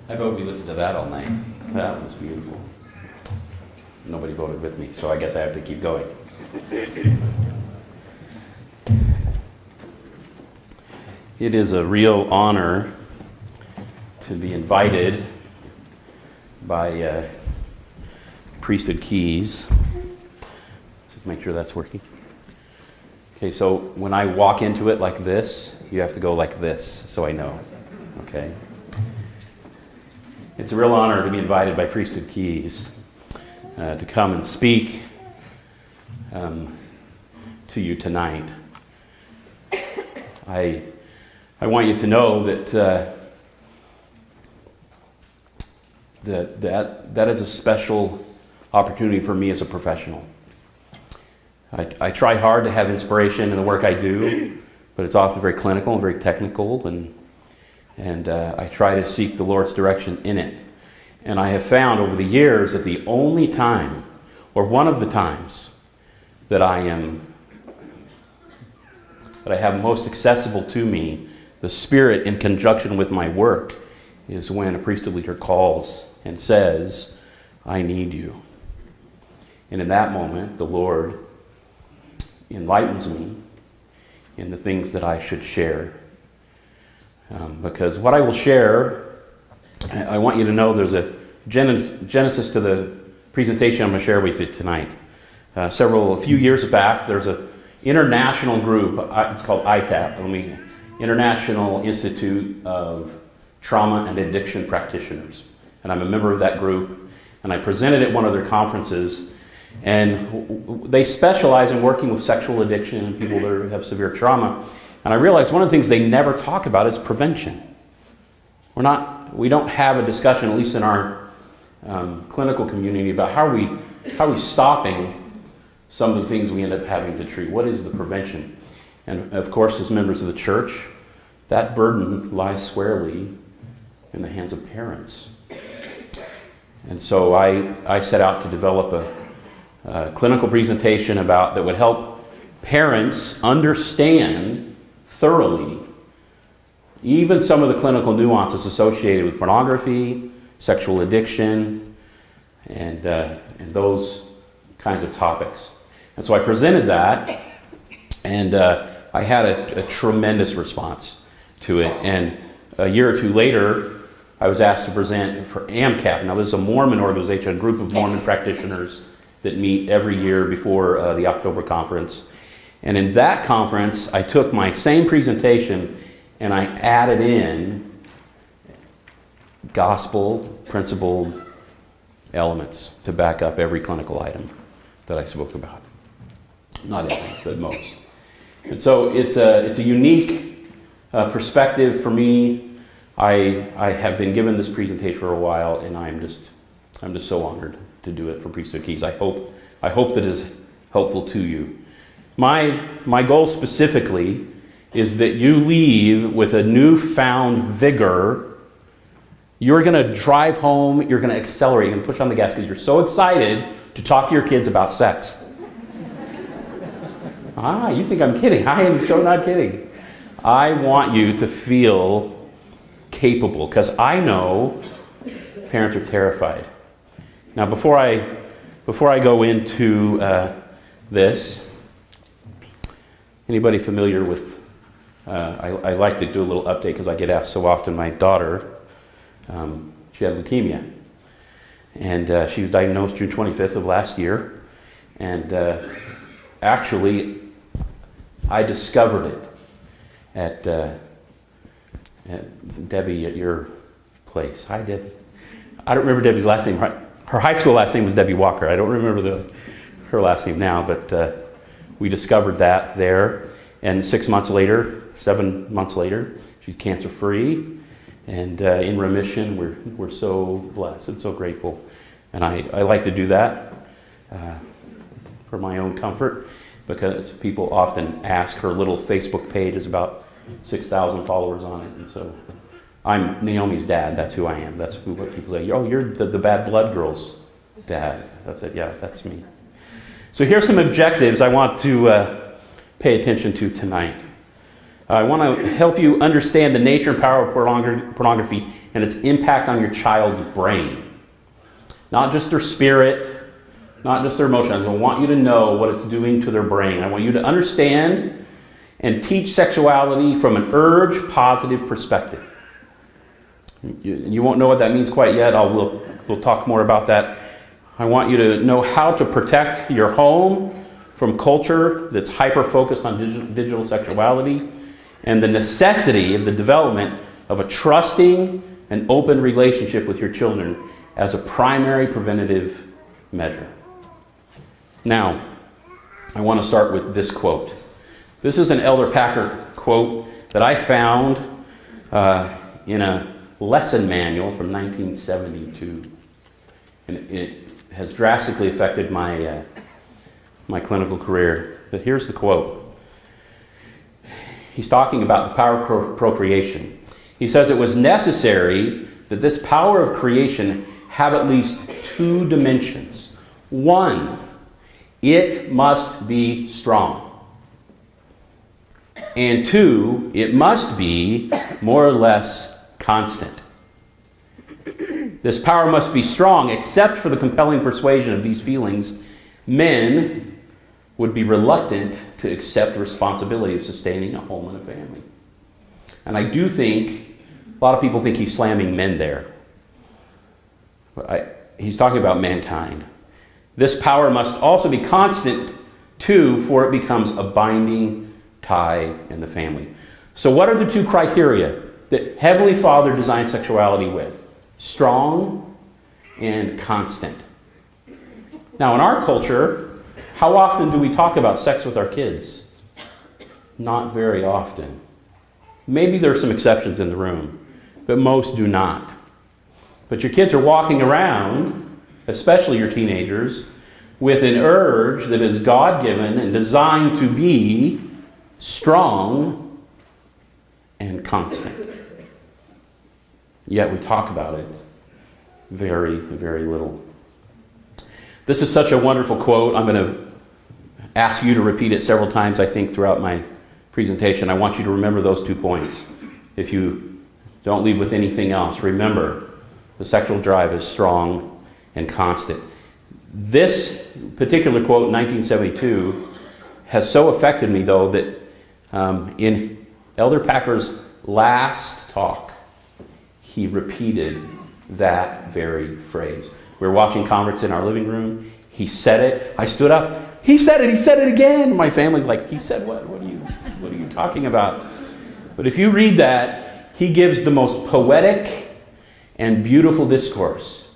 I vote we listen to that all night. That was beautiful. Nobody voted with me, so I guess I have to keep going. It is a real honor to be invited by Priesthood Keys. Just make sure that's working. Okay, so when I walk into it like this, you have to go like this, so I know. Okay? It's a real honor to be invited by Priesthood Keys to come and speak to you tonight. I want you to know that that is a special opportunity for me as a professional. I try hard to have inspiration in the work I do, but it's often very clinical and very technical, and I try to seek the Lord's direction in it. And I have found over the years that the only time, or one of the times, that I have most accessible to me, the Spirit in conjunction with my work, is when a priesthood leader calls and says, "I need you." And in that moment, the Lord enlightens me in the things that I should share. Because what I will share, I want you to know there's a genesis to the presentation I'm going to share with you tonight. A few years back, there's an international group, it's called ITAP, International Institute of Trauma and Addiction Practitioners. And I'm a member of that group, and I presented at one of their conferences, and they specialize in working with sexual addiction and people that have severe trauma. And I realized one of the things they never talk about is prevention. We don't have a discussion, at least in our clinical community, about how are we stopping some of the things we end up having to treat. What is the prevention? And of course, as members of the church, that burden lies squarely in the hands of parents. And so I set out to develop a clinical presentation that would help parents understand thoroughly even some of the clinical nuances associated with pornography, sexual addiction, and those kinds of topics. And so I presented that, and I had a tremendous response to it. And a year or two later, I was asked to present for AMCAP. Now, this is a Mormon organization, a group of Mormon practitioners that meet every year before the October conference. And in that conference, I took my same presentation and I added in gospel-principled elements to back up every clinical item that I spoke about. Not every, but most. And so it's a unique perspective for me. I have been given this presentation for a while, and I'm just so honored to do it for Priesthood Keys. I hope that is helpful to you. My goal specifically is that you leave with a newfound vigor. You're going to drive home, you're going to accelerate, you're going to push on the gas because you're so excited to talk to your kids about sex. You think I'm kidding. I am so not kidding. I want you to feel capable, because I know parents are terrified. Now, before I go into this, anybody familiar with, I like to do a little update because I get asked so often. My daughter, she had leukemia, and she was diagnosed June 25th of last year, and actually I discovered it at Debbie, at your place. Hi, Debbie. I don't remember Debbie's last name. Her high school last name was Debbie Walker. I don't remember her last name now, but we discovered that there. And 7 months later, she's cancer-free and in remission. We're so blessed and so grateful. And I like to do that for my own comfort, because people often ask. Her little Facebook page is about 6,000 followers on it. And so I'm Naomi's dad. That's who I am. That's what people say. Oh, you're the Bad Blood Girls' dad. That's it. Yeah, that's me. So here's some objectives I want to pay attention to tonight. I want to help you understand the nature and power of pornography and its impact on your child's brain. Not just their spirit, not just their emotions. I want you to know what it's doing to their brain. I want you to understand and teach sexuality from an urge positive perspective. You won't know what that means quite yet. We'll talk more about that. I want you to know how to protect your home from culture that's hyper-focused on digital sexuality, and the necessity of the development of a trusting and open relationship with your children as a primary preventative measure. Now, I want to start with this quote. This is an Elder Packer quote that I found in a lesson manual from 1972. And it has drastically affected my clinical career. But here's the quote. He's talking about the power of procreation. He says it was necessary that this power of creation have at least two dimensions. One, it must be strong. And two, it must be more or less constant. This power must be strong, except for the compelling persuasion of these feelings. Men would be reluctant to accept the responsibility of sustaining a home and a family. And I do think, a lot of people think he's slamming men there. But he's talking about mankind. This power must also be constant, too, for it becomes a binding tie in the family. So what are the two criteria that Heavenly Father designed sexuality with? Strong and constant. Now, in our culture, how often do we talk about sex with our kids? Not very often. Maybe there are some exceptions in the room, but most do not. But your kids are walking around, especially your teenagers, with an urge that is God-given and designed to be strong and constant. Yet we talk about it very, very little. This is such a wonderful quote. I'm going to ask you to repeat it several times, I think, throughout my presentation. I want you to remember those 2 points. If you don't leave with anything else, remember the sexual drive is strong and constant. This particular quote in 1972 has so affected me, though, that in Elder Packer's last talk, he repeated that very phrase. We were watching conference in our living room. He said it. I stood up. He said it. He said it again. My family's like, he said what? What are you talking about? But if you read that, he gives the most poetic and beautiful discourse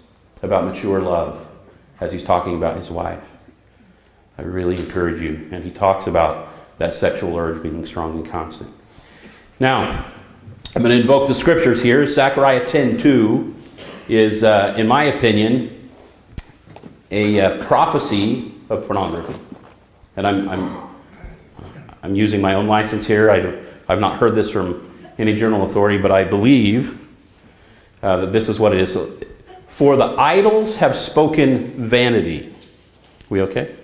about mature love as he's talking about his wife. I really encourage you. And he talks about that sexual urge being strong and constant. Now, I'm going to invoke the scriptures here. Zechariah 10:2 is, in my opinion, a prophecy of pornography. And I'm using my own license here. I've not heard this from any journal authority, but I believe that this is what it is. For the idols have spoken vanity. We okay?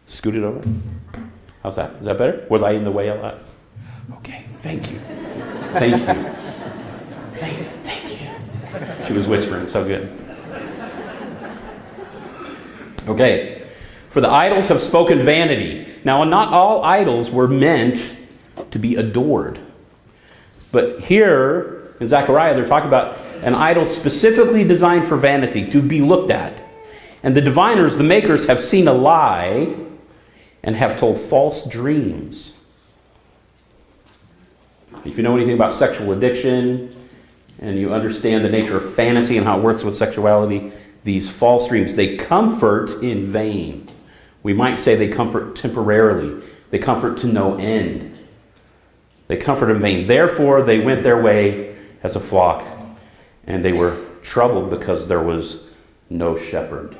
Scoot it over. How's that? Is that better? Was I in the way a lot? Okay, thank you. Thank you. Thank you. She was whispering, so good. Okay. For the idols have spoken vanity. Now, not all idols were meant to be adored. But here, in Zechariah, they're talking about an idol specifically designed for vanity, to be looked at. And the diviners, the makers, have seen a lie and have told false dreams. If you know anything about sexual addiction, and you understand the nature of fantasy and how it works with sexuality, these false dreams, they comfort in vain. We might say they comfort temporarily. They comfort to no end. They comfort in vain. Therefore, they went their way as a flock, and they were troubled because there was no shepherd.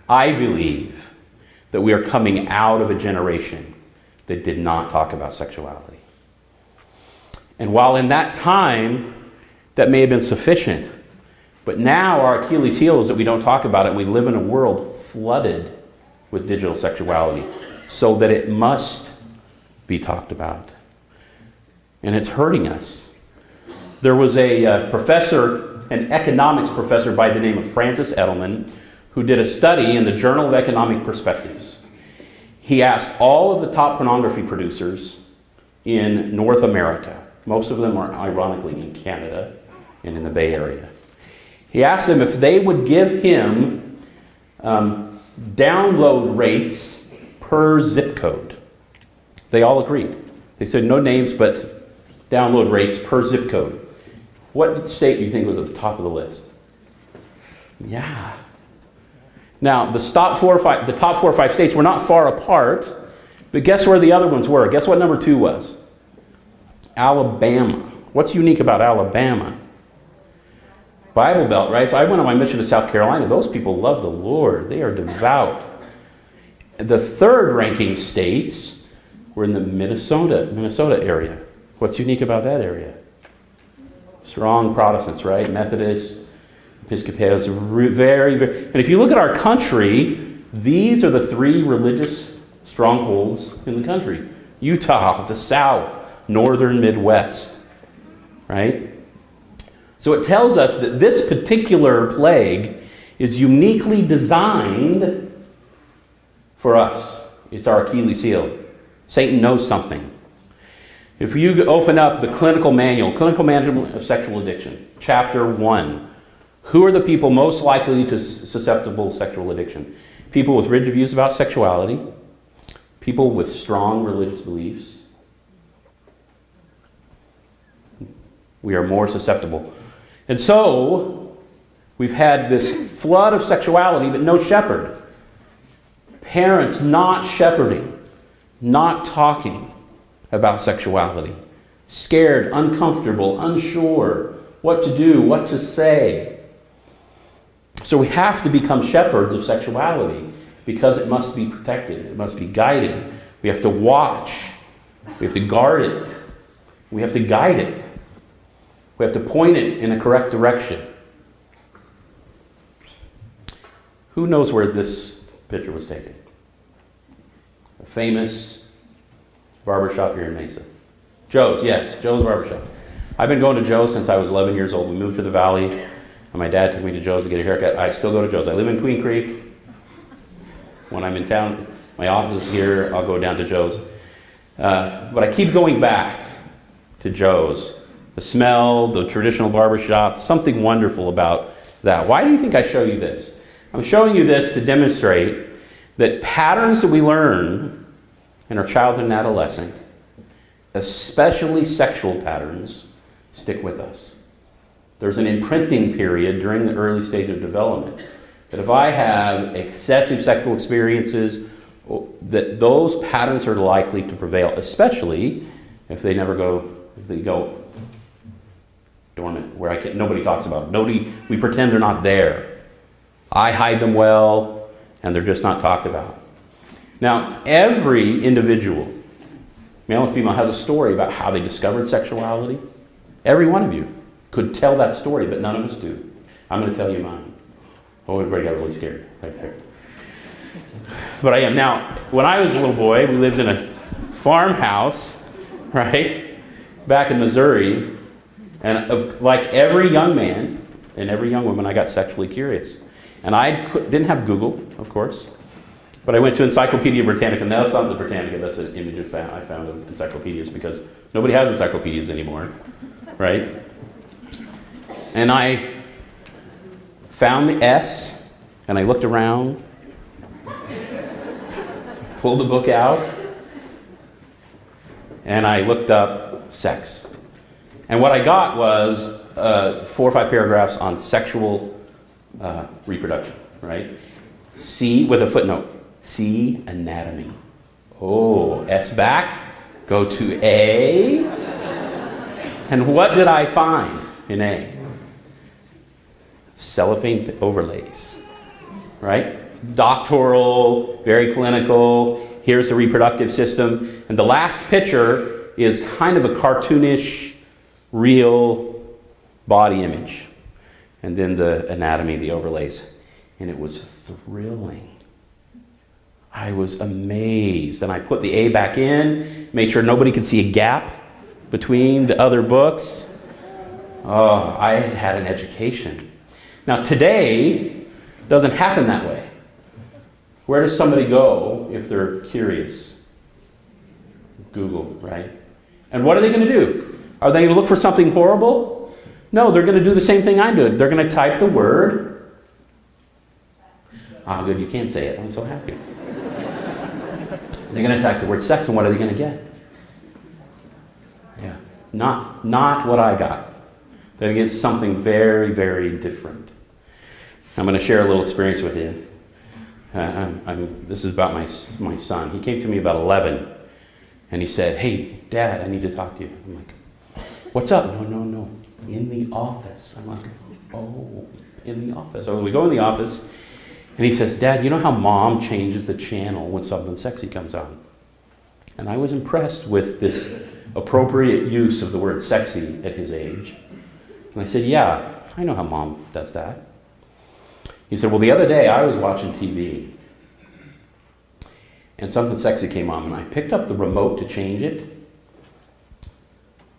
I believe that we are coming out of a generation that did not talk about sexuality. And while in that time, that may have been sufficient, but now our Achilles heel is that we don't talk about it, and we live in a world flooded with digital sexuality. so that it must be talked about. And it's hurting us. There was a professor, an economics professor by the name of Francis Edelman, who did a study in the Journal of Economic Perspectives. He asked all of the top pornography producers in North America, most of them are ironically in Canada and in the Bay Area. He asked them if they would give him download rates per zip code. They all agreed. They said no names, but download rates per zip code. What state do you think was at the top of the list? Yeah. Now, the top 4 or 5 states were not far apart, but guess where the other ones were? Guess what number 2 was? Alabama. What's unique about Alabama? Bible Belt, right? So I went on my mission to South Carolina. Those people love the Lord. They are devout. The third ranking states were in the Minnesota area. What's unique about that area? Strong Protestants, right? Methodists, Episcopalians, very, very. And if you look at our country, these are the 3 religious strongholds in the country. Utah, the South, Northern Midwest, right? So it tells us that this particular plague is uniquely designed for us. It's our Achilles heel. Satan knows something. If you open up the clinical manual, Clinical Management of Sexual Addiction, Chapter 1, who are the people most likely to susceptible to sexual addiction? People with rigid views about sexuality, people with strong religious beliefs. We are more susceptible. And so, we've had this flood of sexuality, but no shepherd. Parents not shepherding, not talking about sexuality. Scared, uncomfortable, unsure what to do, what to say. So we have to become shepherds of sexuality because it must be protected. It must be guided. We have to watch. We have to guard it. We have to guide it. We have to point it in a correct direction. Who knows where this picture was taken? A famous barbershop here in Mesa. Joe's, yes, Joe's Barbershop. I've been going to Joe's since I was 11 years old. We moved to the Valley, and my dad took me to Joe's to get a haircut. I still go to Joe's. I live in Queen Creek. When I'm in town, my office is here, I'll go down to Joe's. But I keep going back to Joe's. The smell, the traditional barbershop, something wonderful about that. Why do you think I show you this? I'm showing you this to demonstrate that patterns that we learn in our childhood and adolescence, especially sexual patterns, stick with us. There's an imprinting period during the early stage of development that if I have excessive sexual experiences, that those patterns are likely to prevail, especially if they go dormant, where nobody talks about them. We pretend they're not there. I hide them well, and they're just not talked about. Now, every individual, male and female, has a story about how they discovered sexuality. Every one of you could tell that story, but none of us do. I'm going to tell you mine. Oh, everybody got really scared right there. But I am. Now, when I was a little boy, we lived in a farmhouse, right, back in Missouri. And like every young man and every young woman, I got sexually curious. And I didn't have Google, of course, but I went to Encyclopedia Britannica. Now, that's not the Britannica, that's an image I found of encyclopedias because nobody has encyclopedias anymore, right? And I found the S, and I looked around, pulled the book out, and I looked up sex. And what I got was 4 or 5 paragraphs on sexual reproduction, right? C, with a footnote, C, anatomy. Oh, S back, go to A. And what did I find in A? Cellophane overlays, right? Doctoral, very clinical, here's the reproductive system. And the last picture is kind of a cartoonish, real body image. And then the anatomy, the overlays. And it was thrilling. I was amazed. And I put the A back in, made sure nobody could see a gap between the other books. Oh, I had an education. Now today, doesn't happen that way. Where does somebody go if they're curious? Google, right? And what are they going to do? Are they going to look for something horrible? No, they're going to do the same thing I did. They're going to type the word. Ah, good, you can't say it. I'm so happy. They're going to type the word sex, and what are they going to get? Yeah, not what I got. They're going to get something very, very different. I'm going to share a little experience with you. This is about my son. He came to me about 11, and he said, "Hey, Dad, I need to talk to you." I'm like, "What's up?" No. In the office. I'm like, "Oh, in the office." So we go in the office, and he says, "Dad, you know how Mom changes the channel when something sexy comes on?" And I was impressed with this appropriate use of the word sexy at his age. And I said, "Yeah, I know how Mom does that." He said, "Well, the other day I was watching TV, and something sexy came on, and I picked up the remote to change it,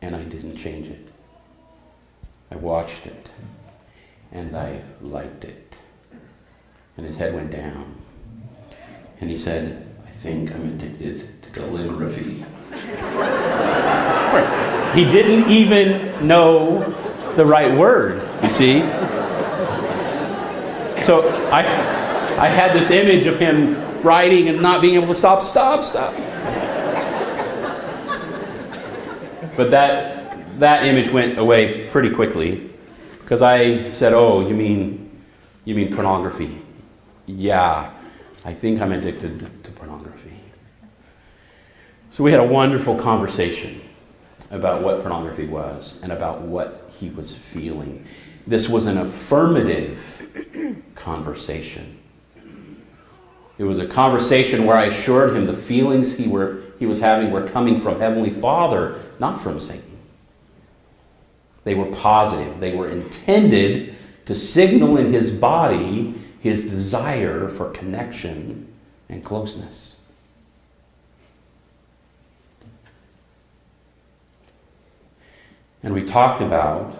and I didn't change it. I watched it, and I liked it." And his head went down. And he said, "I think I'm addicted to calligraphy." He didn't even know the right word, you see. So I had this image of him writing and not being able to stop. But that image went away pretty quickly, because I said, "Oh, you mean pornography?" "Yeah, I think I'm addicted to pornography." So we had a wonderful conversation about what pornography was and about what he was feeling. This was an affirmative conversation. It was a conversation where I assured him the feelings he was having were coming from Heavenly Father, not from Satan. They were positive. They were intended to signal in his body his desire for connection and closeness. And we talked about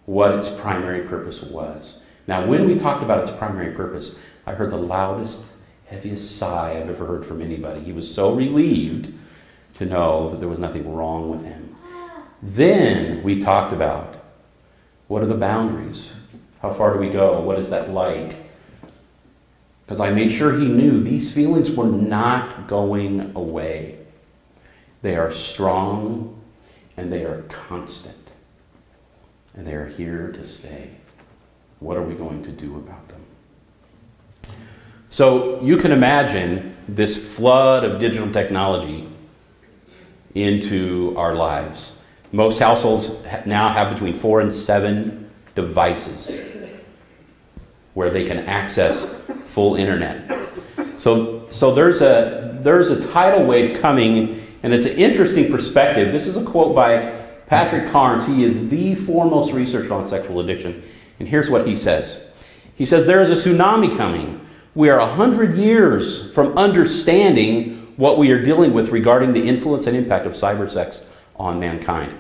what its primary purpose was. Now, when we talked about its primary purpose, I heard the loudest, heaviest sigh I've ever heard from anybody. He was so relieved to know that there was nothing wrong with him. Then we talked about, what are the boundaries? How far do we go? What is that like? Because I made sure he knew these feelings were not going away. They are strong and they are constant. And they are here to stay. What are we going to do about them? So you can imagine this flood of digital technology into our lives. Most households now have between 4 and 7 devices where they can access full internet. So there's a tidal wave coming, and it's an interesting perspective. This is a quote by Patrick Carnes. He is the foremost researcher on sexual addiction. And here's what he says. He says, "There is a tsunami coming. We are 100 years from understanding what we are dealing with regarding the influence and impact of cybersex on mankind."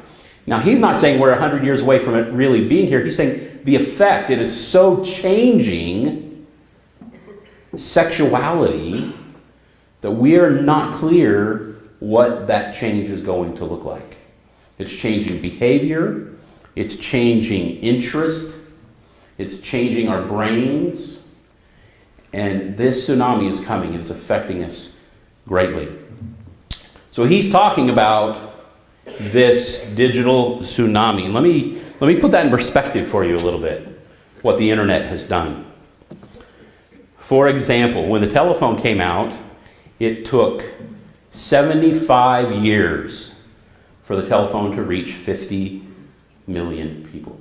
Now, he's not saying we're 100 years away from it really being here. He's saying the effect, it is so changing sexuality that we are not clear what that change is going to look like. It's changing behavior. It's changing interest. It's changing our brains. And this tsunami is coming. It's affecting us greatly. So he's talking about this digital tsunami. Let me put that in perspective for you a little bit, what the internet has done. For example, when the telephone came out, it took 75 years for the telephone to reach 50 million people.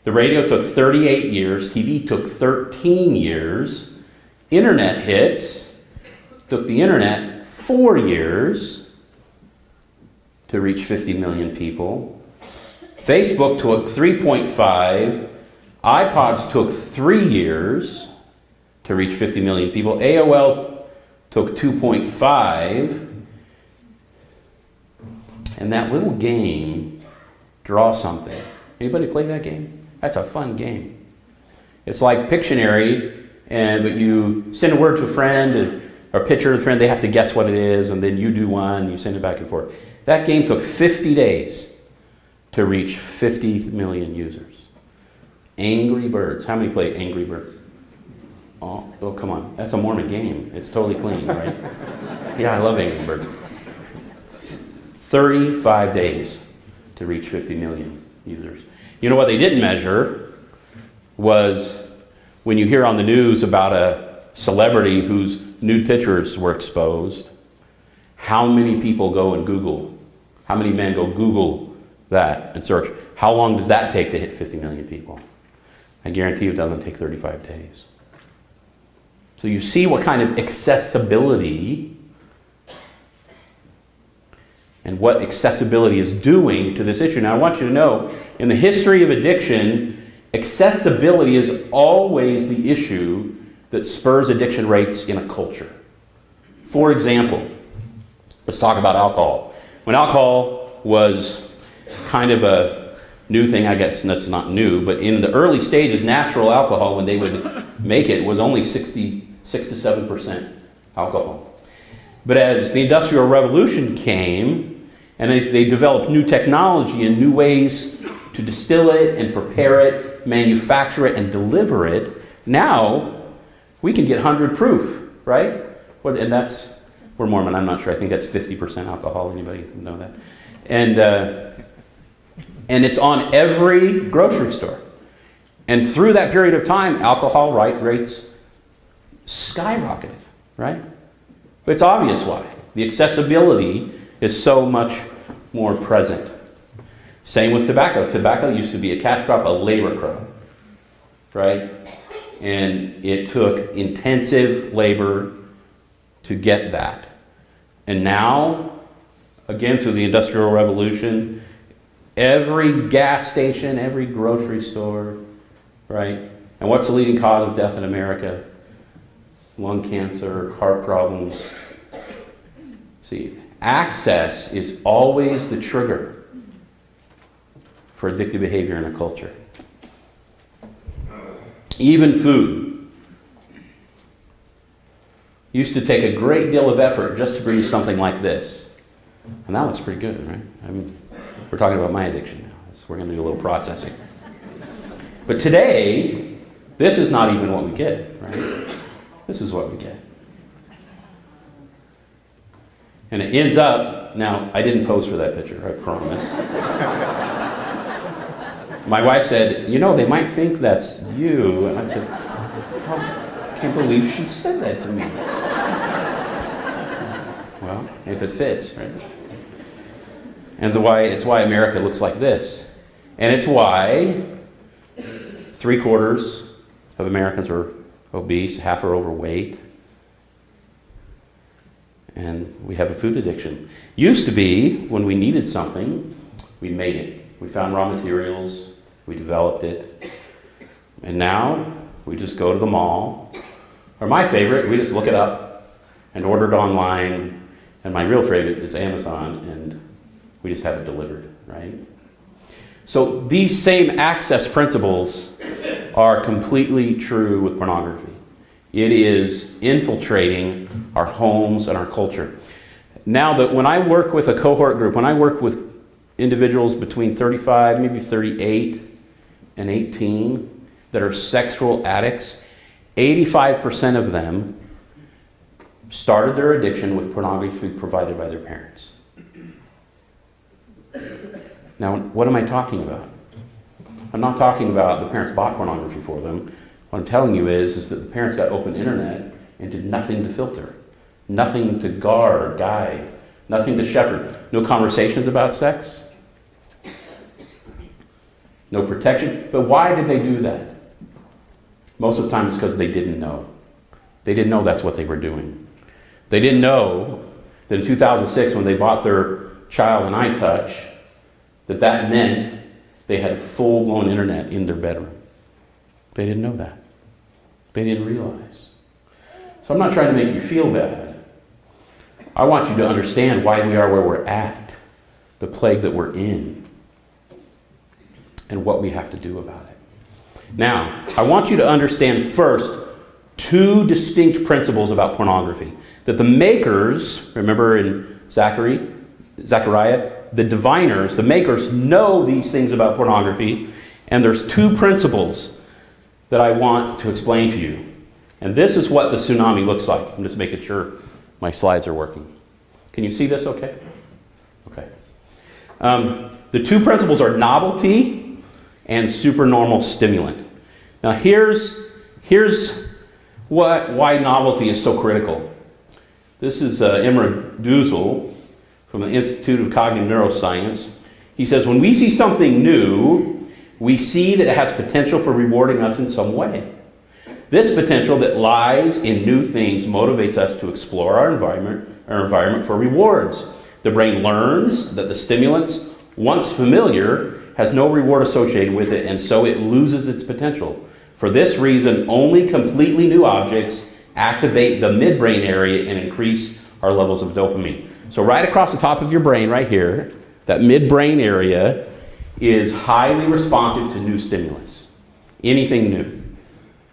The radio took 38 years. TV took 13 years. Internet hits took the internet 4 years to reach 50 million people. Facebook took 3.5. iPods took 3 years to reach 50 million people. AOL took 2.5. And that little game, Draw Something. Anybody play that game? That's a fun game. It's like Pictionary, but you send a word to a friend, or a picture to a friend, they have to guess what it is, and then you do one, you send it back and forth. That game took 50 days to reach 50 million users. Angry Birds. How many play Angry Birds? Oh, come on. That's a Mormon game. It's totally clean, right? Yeah, I love Angry Birds. 35 days to reach 50 million users. You know what they didn't measure was when you hear on the news about a celebrity whose nude pictures were exposed, how many people go and Google, how many men go Google that and search, how long does that take to hit 50 million people? I guarantee you it doesn't take 35 days. So you see what kind of accessibility and what accessibility is doing to this issue. Now I want you to know, in the history of addiction, accessibility is always the issue that spurs addiction rates in a culture. For example, let's talk about alcohol. When alcohol was kind of a new thing, I guess that's not new, but in the early stages, natural alcohol, when they would make it, was only 6 to 7% alcohol. But as the Industrial Revolution came, and as they developed new technology and new ways to distill it and prepare it, manufacture it and deliver it, now we can get 100 proof, right? And that's, we're Mormon, I'm not sure, I think that's 50% alcohol, anybody know that? And it's on every grocery store. And through that period of time, alcohol rates skyrocketed, right? But it's obvious why. The accessibility is so much more present. Same with tobacco. Tobacco used to be a cash crop, a labor crop, right? And it took intensive labor to get that. And now, again, through the Industrial Revolution, every gas station, every grocery store, right? And what's the leading cause of death in America? Lung cancer, heart problems. See, access is always the trigger for addictive behavior in a culture. Even food. Used to take a great deal of effort just to produce something like this. And that looks pretty good, right? I mean, we're talking about my addiction now. So we're going to do a little processing. But today, this is not even what we get, right? This is what we get. And it ends up, now, I didn't pose for that picture, I promise. My wife said, you know, they might think that's you. And I said, oh, I can't believe she said that to me. Well, if it fits, right? And it's why America looks like this. And it's why 3/4 of Americans are obese, half are overweight. And we have a food addiction. Used to be, when we needed something, we made it. We found raw materials, we developed it. And now, we just go to the mall. Or my favorite, we just look it up and order it online. And my real favorite is Amazon, and we just have it delivered, right? So these same access principles are completely true with pornography. It is infiltrating our homes and our culture. Now that when I work with a cohort group, when I work with individuals between 35, maybe 38 and 18 that are sexual addicts, 85% of them started their addiction with pornography provided by their parents. Now, what am I talking about? I'm not talking about the parents bought pornography for them. What I'm telling you is that the parents got open internet and did nothing to filter, nothing to guard or guide, nothing to shepherd. No conversations about sex, no protection. But why did they do that? Most of the time it's because they didn't know. They didn't know that's what they were doing. They didn't know that in 2006 when they bought their child an iTouch, that meant they had full-blown internet in their bedroom. They didn't know that. They didn't realize. So I'm not trying to make you feel bad. I want you to understand why we are where we're at, the plague that we're in, and what we have to do about it. Now, I want you to understand first two distinct principles about pornography. That the makers, remember in Zechariah, the diviners, the makers know these things about pornography, and there's two principles that I want to explain to you. And this is what the tsunami looks like. I'm just making sure my slides are working. Can you see this okay? Okay. The two principles are novelty and supernormal stimulant. Now here's why novelty is so critical. This is Imre Duzel from the Institute of Cognitive Neuroscience. He says, when we see something new, we see that it has potential for rewarding us in some way. This potential that lies in new things motivates us to explore our environment for rewards. The brain learns that the stimulants, once familiar, has no reward associated with it, and so it loses its potential. For this reason, only completely new objects activate the midbrain area and increase our levels of dopamine. So right across the top of your brain, right here, that midbrain area is highly responsive to new stimulus. Anything new.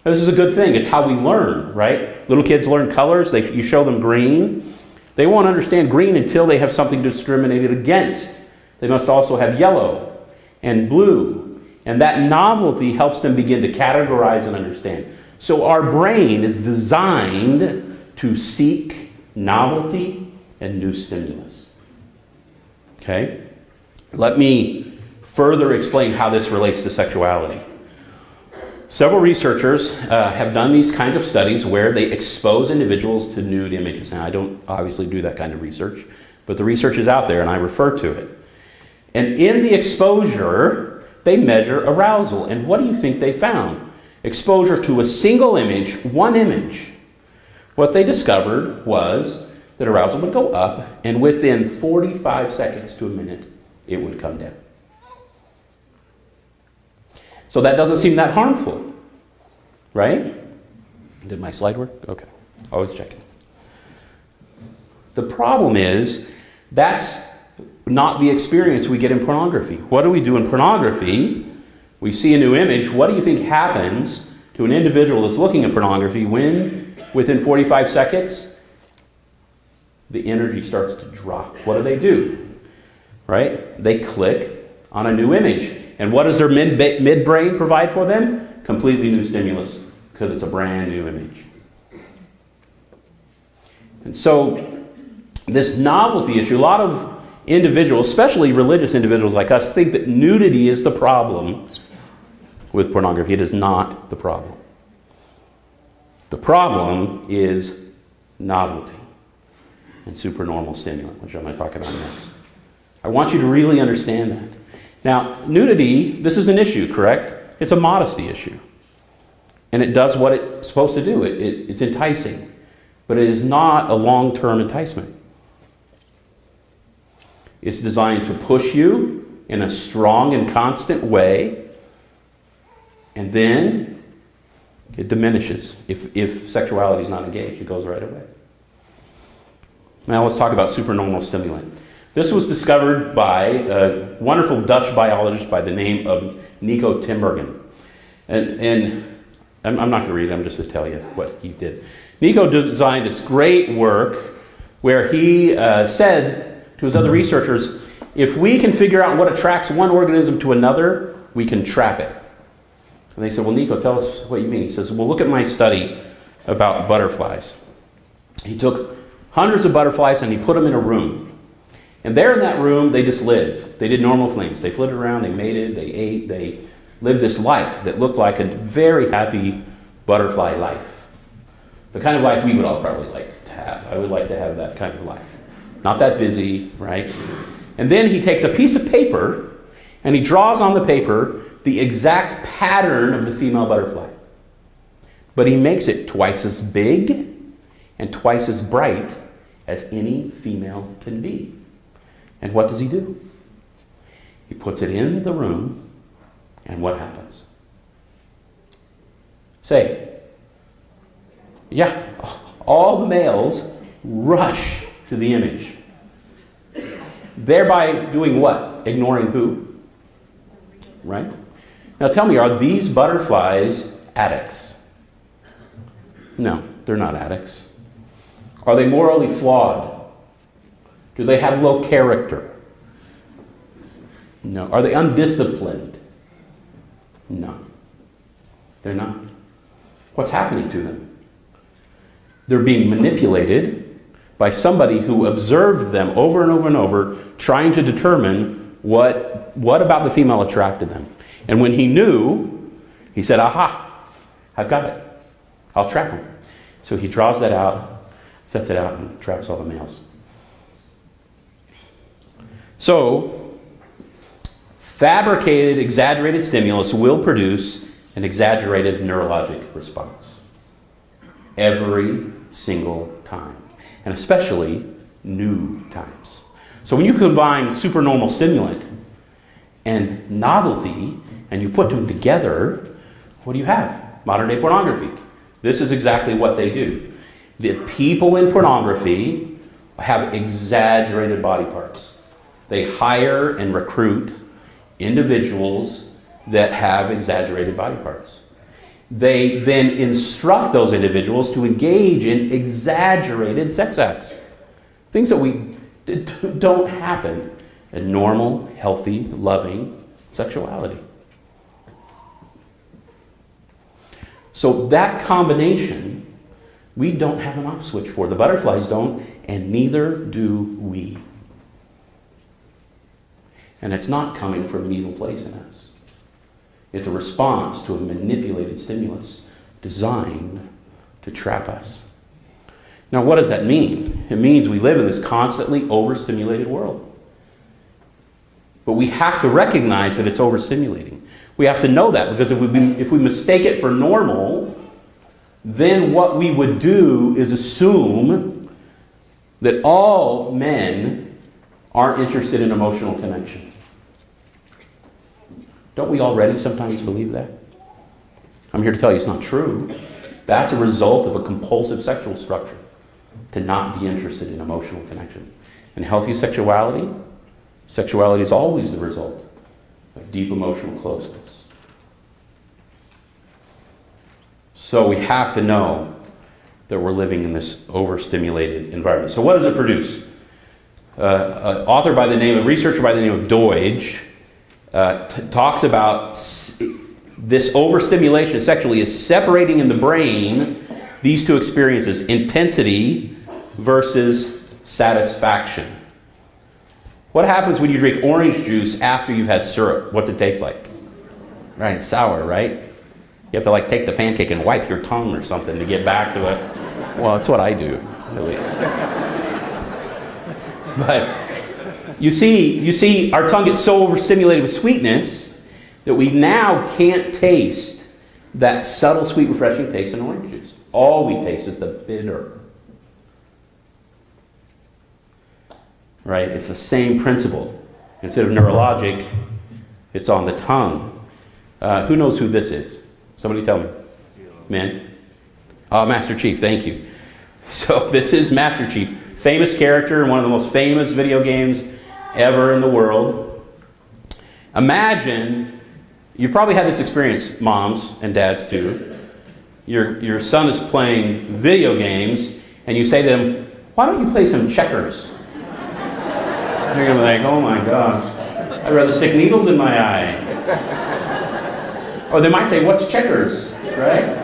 Now, this is a good thing. It's how we learn, right? Little kids learn colors. You show them green. They won't understand green until they have something to discriminate it against. They must also have yellow and blue. And that novelty helps them begin to categorize and understand. So our brain is designed to seek novelty and new stimulus. Okay? Let me further explain how this relates to sexuality. Several researchers have done these kinds of studies where they expose individuals to nude images. Now, I don't obviously do that kind of research, but the research is out there and I refer to it. And in the exposure, they measure arousal. And what do you think they found? Exposure to a single image, one image. What they discovered was that arousal would go up, and within 45 seconds to a minute, it would come down. So that doesn't seem that harmful, right? Did my slide work? Okay, always checking. The problem is, that's not the experience we get in pornography. What do we do in pornography? We see a new image. What do you think happens to an individual that's looking at pornography when, within 45 seconds, the energy starts to drop? What do? Right? They click on a new image. And what does their midbrain provide for them? Completely new stimulus, because it's a brand new image. And so, this novelty issue, a lot of individuals, especially religious individuals like us, think that nudity is the problem with pornography. It is not the problem. The problem is novelty and supernormal stimulant, which I'm going to talk about next. I want you to really understand that. Now, nudity, this is an issue, correct? It's a modesty issue. And it does what it's supposed to do. It's enticing. But it is not a long-term enticement. It's designed to push you in a strong and constant way, and then it diminishes. If sexuality is not engaged, it goes right away. Now let's talk about supernormal stimulant. This was discovered by a wonderful Dutch biologist by the name of Nico Tinbergen. And I'm not going to read it, I'm just going to tell you what he did. Nico designed this great work where he said to his other researchers, if we can figure out what attracts one organism to another, we can trap it. And they said, well, Nico, tell us what you mean. He says, well, look at my study about butterflies. He took hundreds of butterflies and he put them in a room. And there in that room, they just lived. They did normal things. They flitted around, they mated, they ate, they lived this life that looked like a very happy butterfly life. The kind of life we would all probably like to have. I would like to have that kind of life. Not that busy, right? And then he takes a piece of paper and he draws on the paper the exact pattern of the female butterfly. But he makes it twice as big and twice as bright as any female can be. And what does he do? He puts it in the room, and what happens? Say, yeah, all the males rush to the image. Thereby doing what? Ignoring who? Right? Now tell me, are these butterflies addicts? No, they're not addicts. Are they morally flawed? Do they have low character? No. Are they undisciplined? No. They're not. What's happening to them? They're being manipulated by somebody who observed them over and over and over, trying to determine what about the female attracted them. And when he knew, he said, aha, I've got it. I'll trap him. So he draws that out, sets it out, and traps all the males. So, fabricated, exaggerated stimulus will produce an exaggerated neurologic response. Every single time. And especially new times. So when you combine supernormal stimulant and novelty, and you put them together, what do you have? Modern day pornography. This is exactly what they do. The people in pornography have exaggerated body parts. They hire and recruit individuals that have exaggerated body parts. They then instruct those individuals to engage in exaggerated sex acts. Things that don't happen in normal, healthy, loving sexuality. So that combination, we don't have an off switch for. The butterflies don't, and neither do we. And it's not coming from an evil place in us. It's a response to a manipulated stimulus designed to trap us. Now, what does that mean? It means we live in this constantly overstimulated world. But we have to recognize that it's overstimulating. We have to know that, because if we mistake it for normal, then what we would do is assume that all men aren't interested in emotional connection. Don't we already sometimes believe that? I'm here to tell you it's not true. That's a result of a compulsive sexual structure, to not be interested in emotional connection. And healthy sexuality is always the result of deep emotional closeness. So we have to know that we're living in this overstimulated environment. So what does it produce? A researcher by the name of Deutsch talks about this overstimulation sexually is separating in the brain these two experiences, intensity versus satisfaction. What happens when you drink orange juice after you've had syrup? What's it taste like? Right, it's sour, right? You have to take the pancake and wipe your tongue or something to get back to it. Well, that's what I do, at least. But you see, our tongue gets so overstimulated with sweetness that we now can't taste that subtle, sweet, refreshing taste in orange juice. All we taste is the bitter. Right? It's the same principle. Instead of neurologic, it's on the tongue. Who knows who this is? Somebody tell me. Men? Master Chief, thank you. So this is Master Chief. Famous character in one of the most famous video games ever in the world. Imagine, you've probably had this experience, moms and dads too. Your son is playing video games, and you say to them, why don't you play some checkers? They're going to be like, oh my gosh, I'd rather stick needles in my eye. Or they might say, what's checkers, right?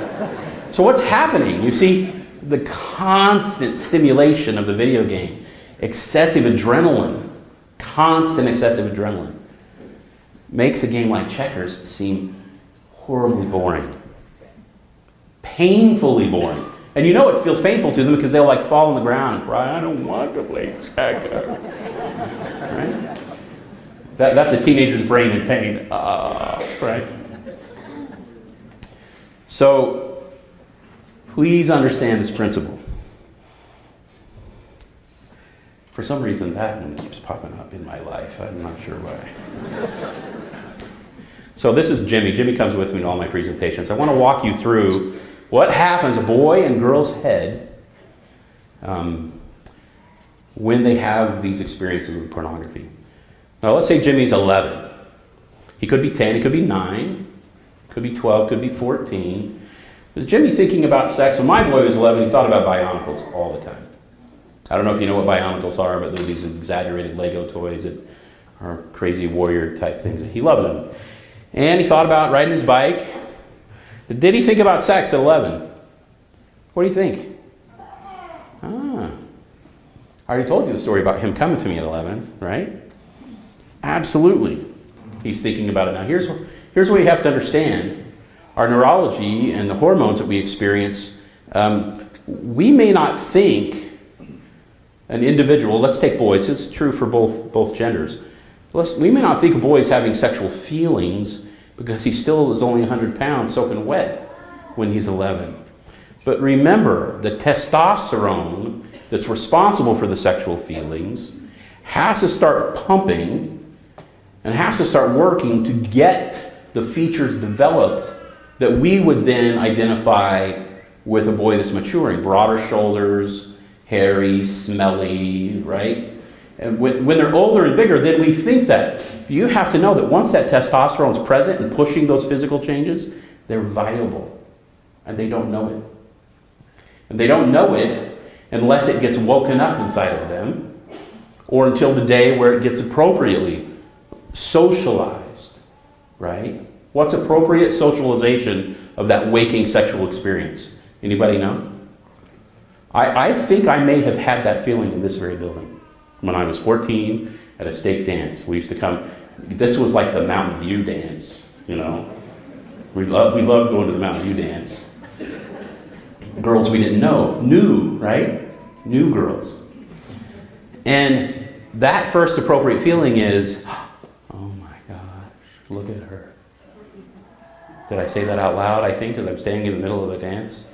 So what's happening? You see, the constant stimulation of the video game, excessive adrenaline, constant excessive adrenaline, makes a game like checkers seem horribly boring. Painfully boring. And you know it feels painful to them because they'll fall on the ground and cry, I don't want to play checkers. Right? That's a teenager's brain in pain. Right? So, please understand this principle. For some reason, that one keeps popping up in my life. I'm not sure why. So this is Jimmy. Jimmy comes with me in all my presentations. I want to walk you through what happens a boy and girl's head when they have these experiences with pornography. Now, let's say Jimmy's 11. He could be 10, he could be 9, could be 12, could be 14. Was Jimmy thinking about sex? When my boy was 11, he thought about bionicles all the time. I don't know if you know what bionicles are, but they're these exaggerated Lego toys that are crazy warrior type things. He loved them. And he thought about riding his bike. Did he think about sex at 11? What do you think? I already told you the story about him coming to me at 11, right? Absolutely. He's thinking about it now. Here's what you have to understand. Our neurology and the hormones that we experience, we may not think an individual, let's take boys, it's true for both genders. We may not think a boy is having sexual feelings because he still is only 100 pounds soaking wet when he's 11. But remember, the testosterone that's responsible for the sexual feelings has to start pumping and has to start working to get the features developed that we would then identify with a boy that's maturing. Broader shoulders, hairy, smelly, right? And when they're older and bigger, then we think that. You have to know that once that testosterone is present and pushing those physical changes, they're viable. And they don't know it. And they don't know it unless it gets woken up inside of them, or until the day where it gets appropriately socialized, right? What's appropriate socialization of that waking sexual experience? Anybody know? I think I may have had that feeling in this very building. When I was 14 at a stake dance, we used to come, this was like the Mountain View dance, you know. We loved going to the Mountain View dance. Girls we didn't know, knew, right? New girls. And that first appropriate feeling is, oh my gosh, look at her. Did I say that out loud, I think, as I'm standing in the middle of the dance?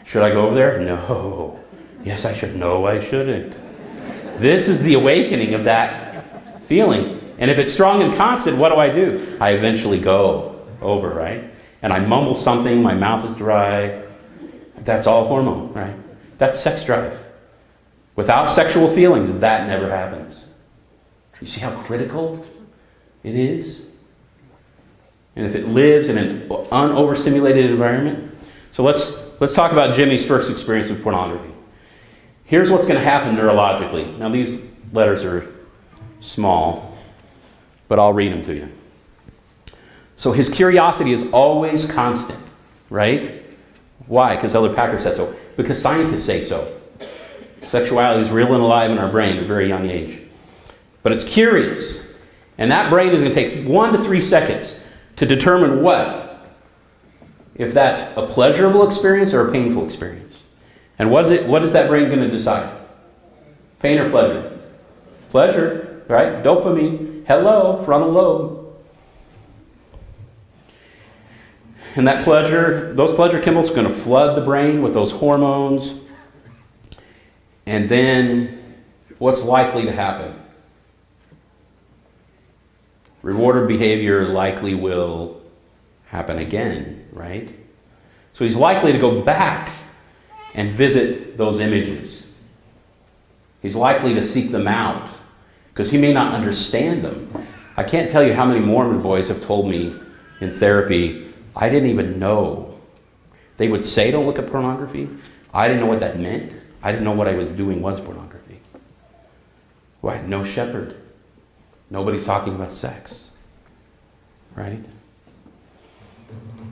Should I go over there? No. Yes, I should. No, I shouldn't. This is the awakening of that feeling. And if it's strong and constant, what do? I eventually go over, right? And I mumble something, my mouth is dry. That's all hormone, right? That's sex drive. Without sexual feelings, that never happens. You see how critical it is? And if it lives in an unoverstimulated environment. So let's talk about Jimmy's first experience with pornography. Here's what's going to happen neurologically. Now these letters are small, but I'll read them to you. So his curiosity is always constant, right? Why? Because Elder Packer said so. Because scientists say so. Sexuality is real and alive in our brain at a very young age. But it's curious. And that brain is going to take 1 to 3 seconds to determine what? If that's a pleasurable experience or a painful experience. And what is that brain going to decide? Pain or pleasure? Pleasure, right? Dopamine. Hello, frontal lobe. And that pleasure, those pleasure chemicals are going to flood the brain with those hormones. And then what's likely to happen? Rewarded behavior likely will happen again, right? So he's likely to go back and visit those images. He's likely to seek them out because he may not understand them. I can't tell you how many Mormon boys have told me in therapy, I didn't even know. They would say don't look at pornography. I didn't know what that meant. I didn't know what I was doing was pornography. Well, I had no shepherd. Nobody's talking about sex. Right?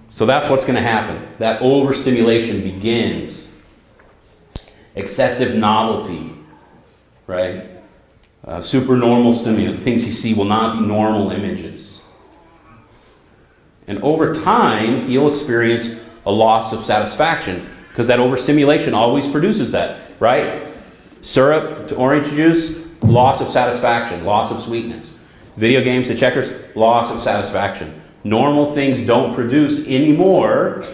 So that's what's going to happen. That overstimulation begins. Excessive novelty. Right? Supernormal stimulant. Things you see will not be normal images. And over time, you'll experience a loss of satisfaction because that overstimulation always produces that, right? Syrup to orange juice, loss of satisfaction, loss of sweetness. Video games to checkers, loss of satisfaction. Normal things don't produce anymore,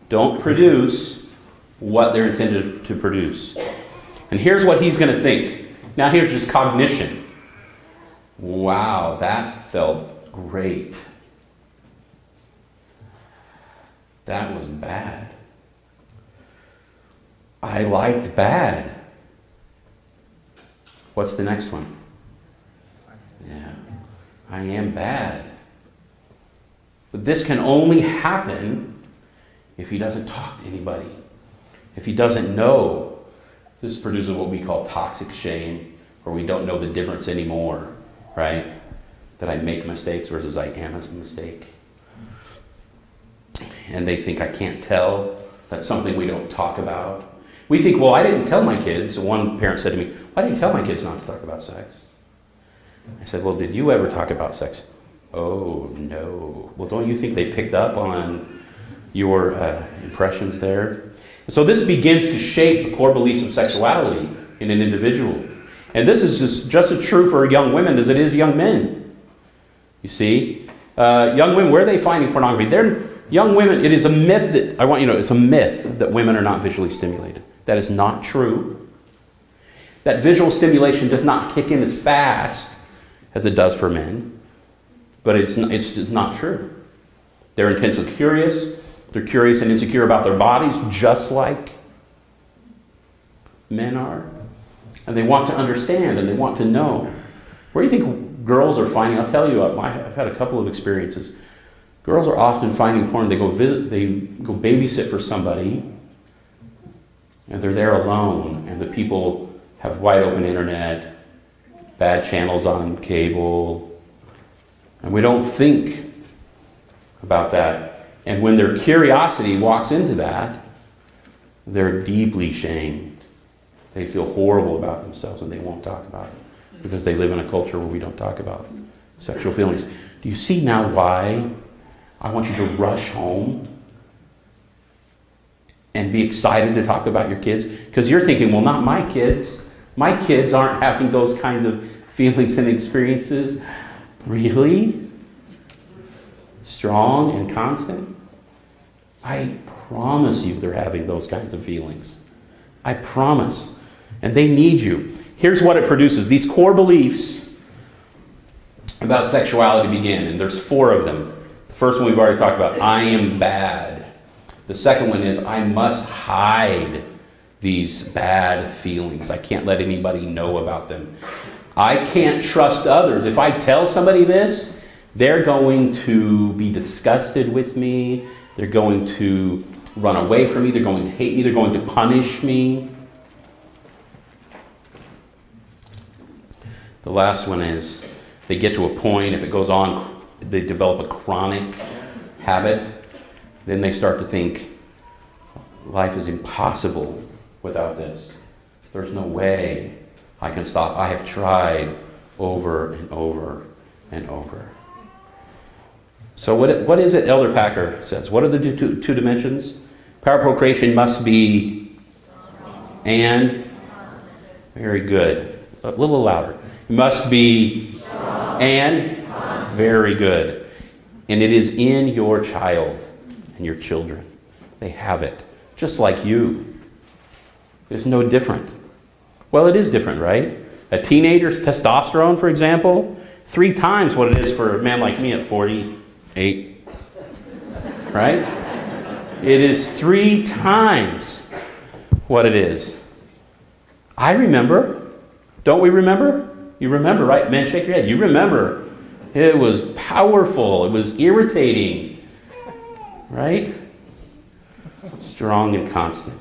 don't produce what they're intended to produce. And here's what he's going to think. Now here's just cognition. Wow, that felt great. That was bad. I liked bad. What's the next one? Yeah, I am bad. But this can only happen if he doesn't talk to anybody. If he doesn't know, this produces what we call toxic shame, where we don't know the difference anymore, right? That I make mistakes versus I am a mistake. And they think I can't tell. That's something we don't talk about. We think, well, I didn't tell my kids. One parent said to me, I didn't tell my kids not to talk about sex. I said, well, did you ever talk about sex? Oh, no. Well, don't you think they picked up on your impressions there? So this begins to shape the core beliefs of sexuality in an individual. And this is just as true for young women as it is young men. You see? Young women, where are they finding pornography? Young women, it is a myth that, I want you to know, it's a myth that women are not visually stimulated. That is not true. That visual stimulation does not kick in as fast as it does for men. But it's not true. They're intensely curious. They're curious and insecure about their bodies, just like men are. And they want to understand and they want to know. Where do you think girls are finding? I'll tell you, I've had a couple of experiences. Girls are often finding porn. They go babysit for somebody, and they're there alone, and the people have wide open internet, bad channels on cable, and we don't think about that. And when their curiosity walks into that, they're deeply shamed. They feel horrible about themselves, and they won't talk about it because they live in a culture where we don't talk about sexual feelings. Do you see now why I want you to rush home and be excited to talk about your kids? Because you're thinking, well, not my kids. My kids aren't having those kinds of feelings and experiences. Really? Strong and constant? I promise you they're having those kinds of feelings. I promise. And they need you. Here's what it produces. These core beliefs about sexuality begin, and there's 4 of them. The first one we've already talked about, I am bad. The second one is, I must hide these bad feelings. I can't let anybody know about them. I can't trust others. If I tell somebody this, they're going to be disgusted with me. They're going to run away from me. They're going to hate me. They're going to punish me. The last one is, they get to a point, if it goes on, they develop a chronic habit. Then they start to think, life is impossible without this. There's no way I can stop. I have tried over and over and over. So what is it Elder Packer says? What are the two dimensions? Power procreation must be and very good. A little louder. It must be and very good. And it is in your child and your children. They have it. Just like you. It's no different. Well, it is different, right? A teenager's testosterone, for example, 3 times what it is for a man like me at 48. Right? It is 3 times what it is. I remember. Don't we remember? You remember, right? Men, shake your head. You remember. It was powerful. It was irritating. Right? Strong and constant.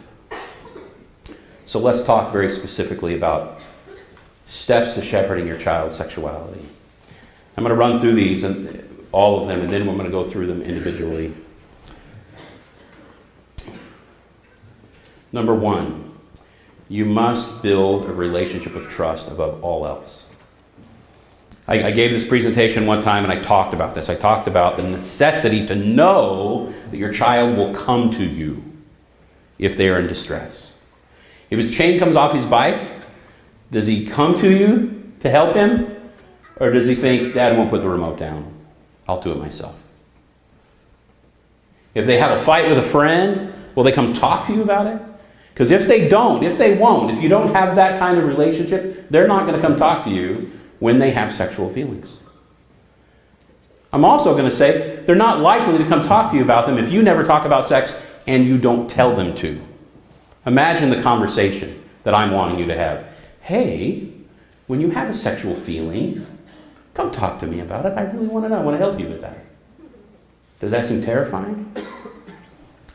So let's talk very specifically about steps to shepherding your child's sexuality. I'm going to run through these, and all of them, and then we're going to go through them individually. Number 1, you must build a relationship of trust above all else. I gave this presentation one time and I talked about this. I talked about the necessity to know that your child will come to you if they are in distress. If his chain comes off his bike, does he come to you to help him? Or does he think, Dad won't put the remote down, I'll do it myself? If they have a fight with a friend, will they come talk to you about it? Because if they don't, if they won't, if you don't have that kind of relationship, they're not going to come talk to you when they have sexual feelings. I'm also going to say they're not likely to come talk to you about them if you never talk about sex and you don't tell them to. Imagine the conversation that I'm wanting you to have. Hey, when you have a sexual feeling, come talk to me about it. I really want to know. I want to help you with that. Does that seem terrifying?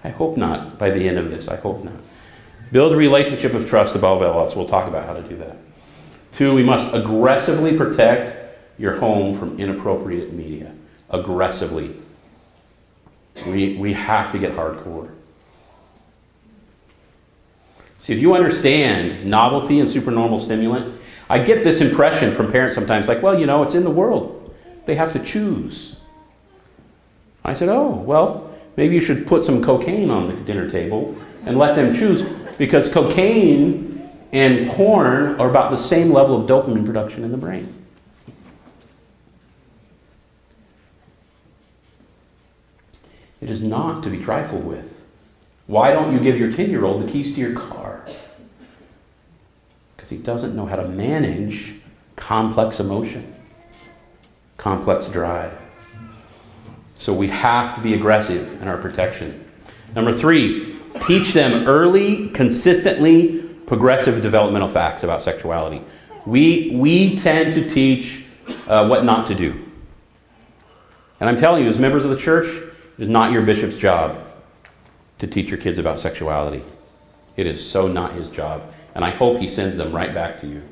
I hope not by the end of this. I hope not. Build a relationship of trust above all else. We'll talk about how to do that. 2, we must aggressively protect your home from inappropriate media. Aggressively. We have to get hardcore. See, if you understand novelty and supernormal stimulant, I get this impression from parents sometimes, like, well, you know, it's in the world. They have to choose. I said, oh, well, maybe you should put some cocaine on the dinner table and let them choose, because cocaine and porn are about the same level of dopamine production in the brain. It is not to be trifled with. Why don't you give your 10-year-old the keys to your car? Because he doesn't know how to manage complex emotion, complex drive. So we have to be aggressive in our protection. Number 3, teach them early, consistently progressive developmental facts about sexuality. We tend to teach what not to do. And I'm telling you, as members of the church, it is not your bishop's job to teach your kids about sexuality. It is so not his job. And I hope he sends them right back to you.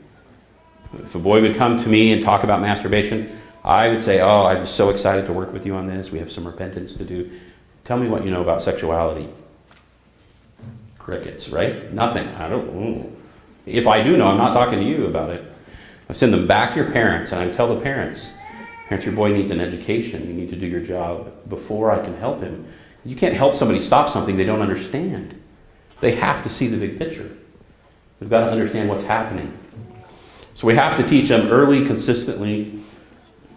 If a boy would come to me and talk about masturbation, I would say, oh, I'm so excited to work with you on this. We have some repentance to do. Tell me what you know about sexuality. Crickets, right? Nothing. I don't. If I do know, I'm not talking to you about it. I send them back to your parents, and I tell the parents, your boy needs an education. You need to do your job before I can help him. You can't help somebody stop something they don't understand. They have to see the big picture. They've got to understand what's happening. So we have to teach them early, consistently,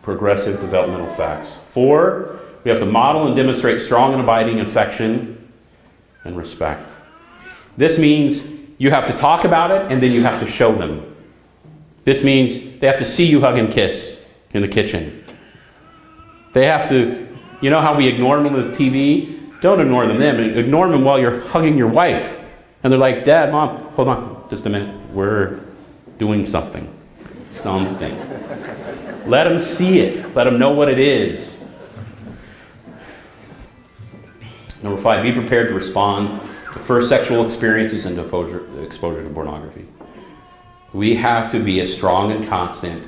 progressive developmental facts. 4, we have to model and demonstrate strong and abiding affection and respect. This means you have to talk about it, and then you have to show them. This means they have to see you hug and kiss in the kitchen. They have to, you know how we ignore them with TV? Don't ignore them then. Ignore them while you're hugging your wife. And they're like, Dad, Mom, hold on just a minute. We're doing something. Something. Let them see it. Let them know what it is. Number 5, be prepared to respond to first sexual experiences and to exposure to pornography. We have to be as strong and constant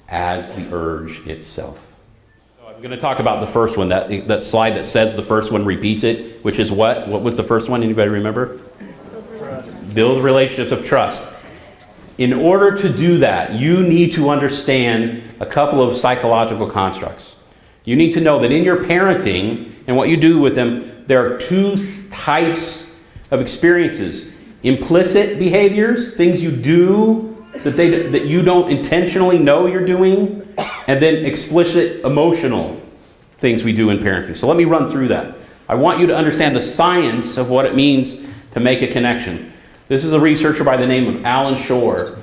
as the urge itself. So I'm going to talk about the first one, that slide that says the first one repeats it, which is what? What was the first one? Anybody remember? Build relationships of trust. In order to do that, you need to understand a couple of psychological constructs. You need to know that in your parenting and what you do with them, there are 2 types of experiences. Implicit behaviors, things you do that you don't intentionally know you're doing, and then explicit emotional things we do in parenting. So let me run through that. I want you to understand the science of what it means to make a connection. This is a researcher by the name of Alan Shore,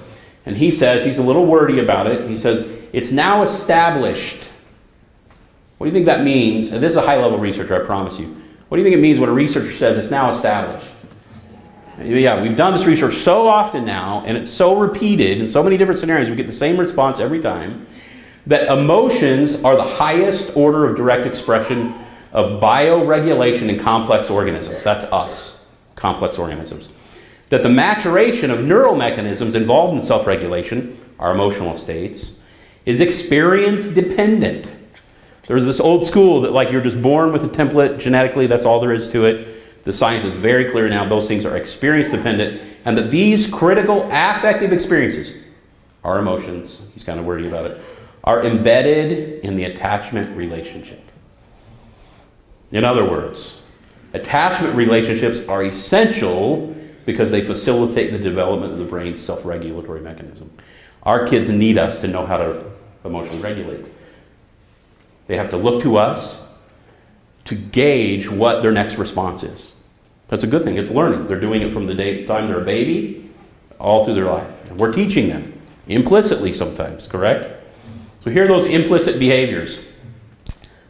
and he says, he's a little wordy about it, he says, it's now established. What do you think that means? And this is a high-level researcher, I promise you. What do you think it means when a researcher says it's now established? Yeah, we've done this research so often now, and it's so repeated in so many different scenarios, we get the same response every time, that emotions are the highest order of direct expression of bioregulation in complex organisms. That's us, complex organisms. That the maturation of neural mechanisms involved in self-regulation, our emotional states, is experience dependent. There's this old school that like you're just born with a template genetically, that's all there is to it. The science is very clear now, those things are experience dependent, and that these critical affective experiences, our emotions, he's kind of wordy about it, are embedded in the attachment relationship. In other words, attachment relationships are essential because they facilitate the development of the brain's self-regulatory mechanism. Our kids need us to know how to emotionally regulate. They have to look to us to gauge what their next response is. That's a good thing. It's learning. They're doing it from the time they're a baby all through their life. And we're teaching them implicitly sometimes, correct? So here are those implicit behaviors.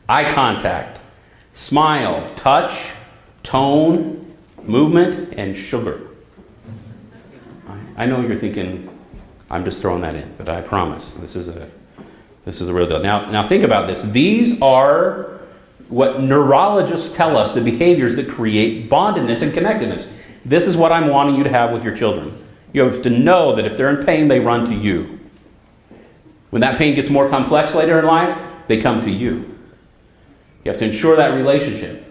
Eye contact, smile, touch, tone, movement, and sugar. I know you're thinking, I'm just throwing that in, but I promise this is a real deal. Now think about this. These are what neurologists tell us, the behaviors that create bondedness and connectedness. This is what I'm wanting you to have with your children. You have to know that if they're in pain, they run to you. When that pain gets more complex later in life, they come to you. You have to ensure that relationship.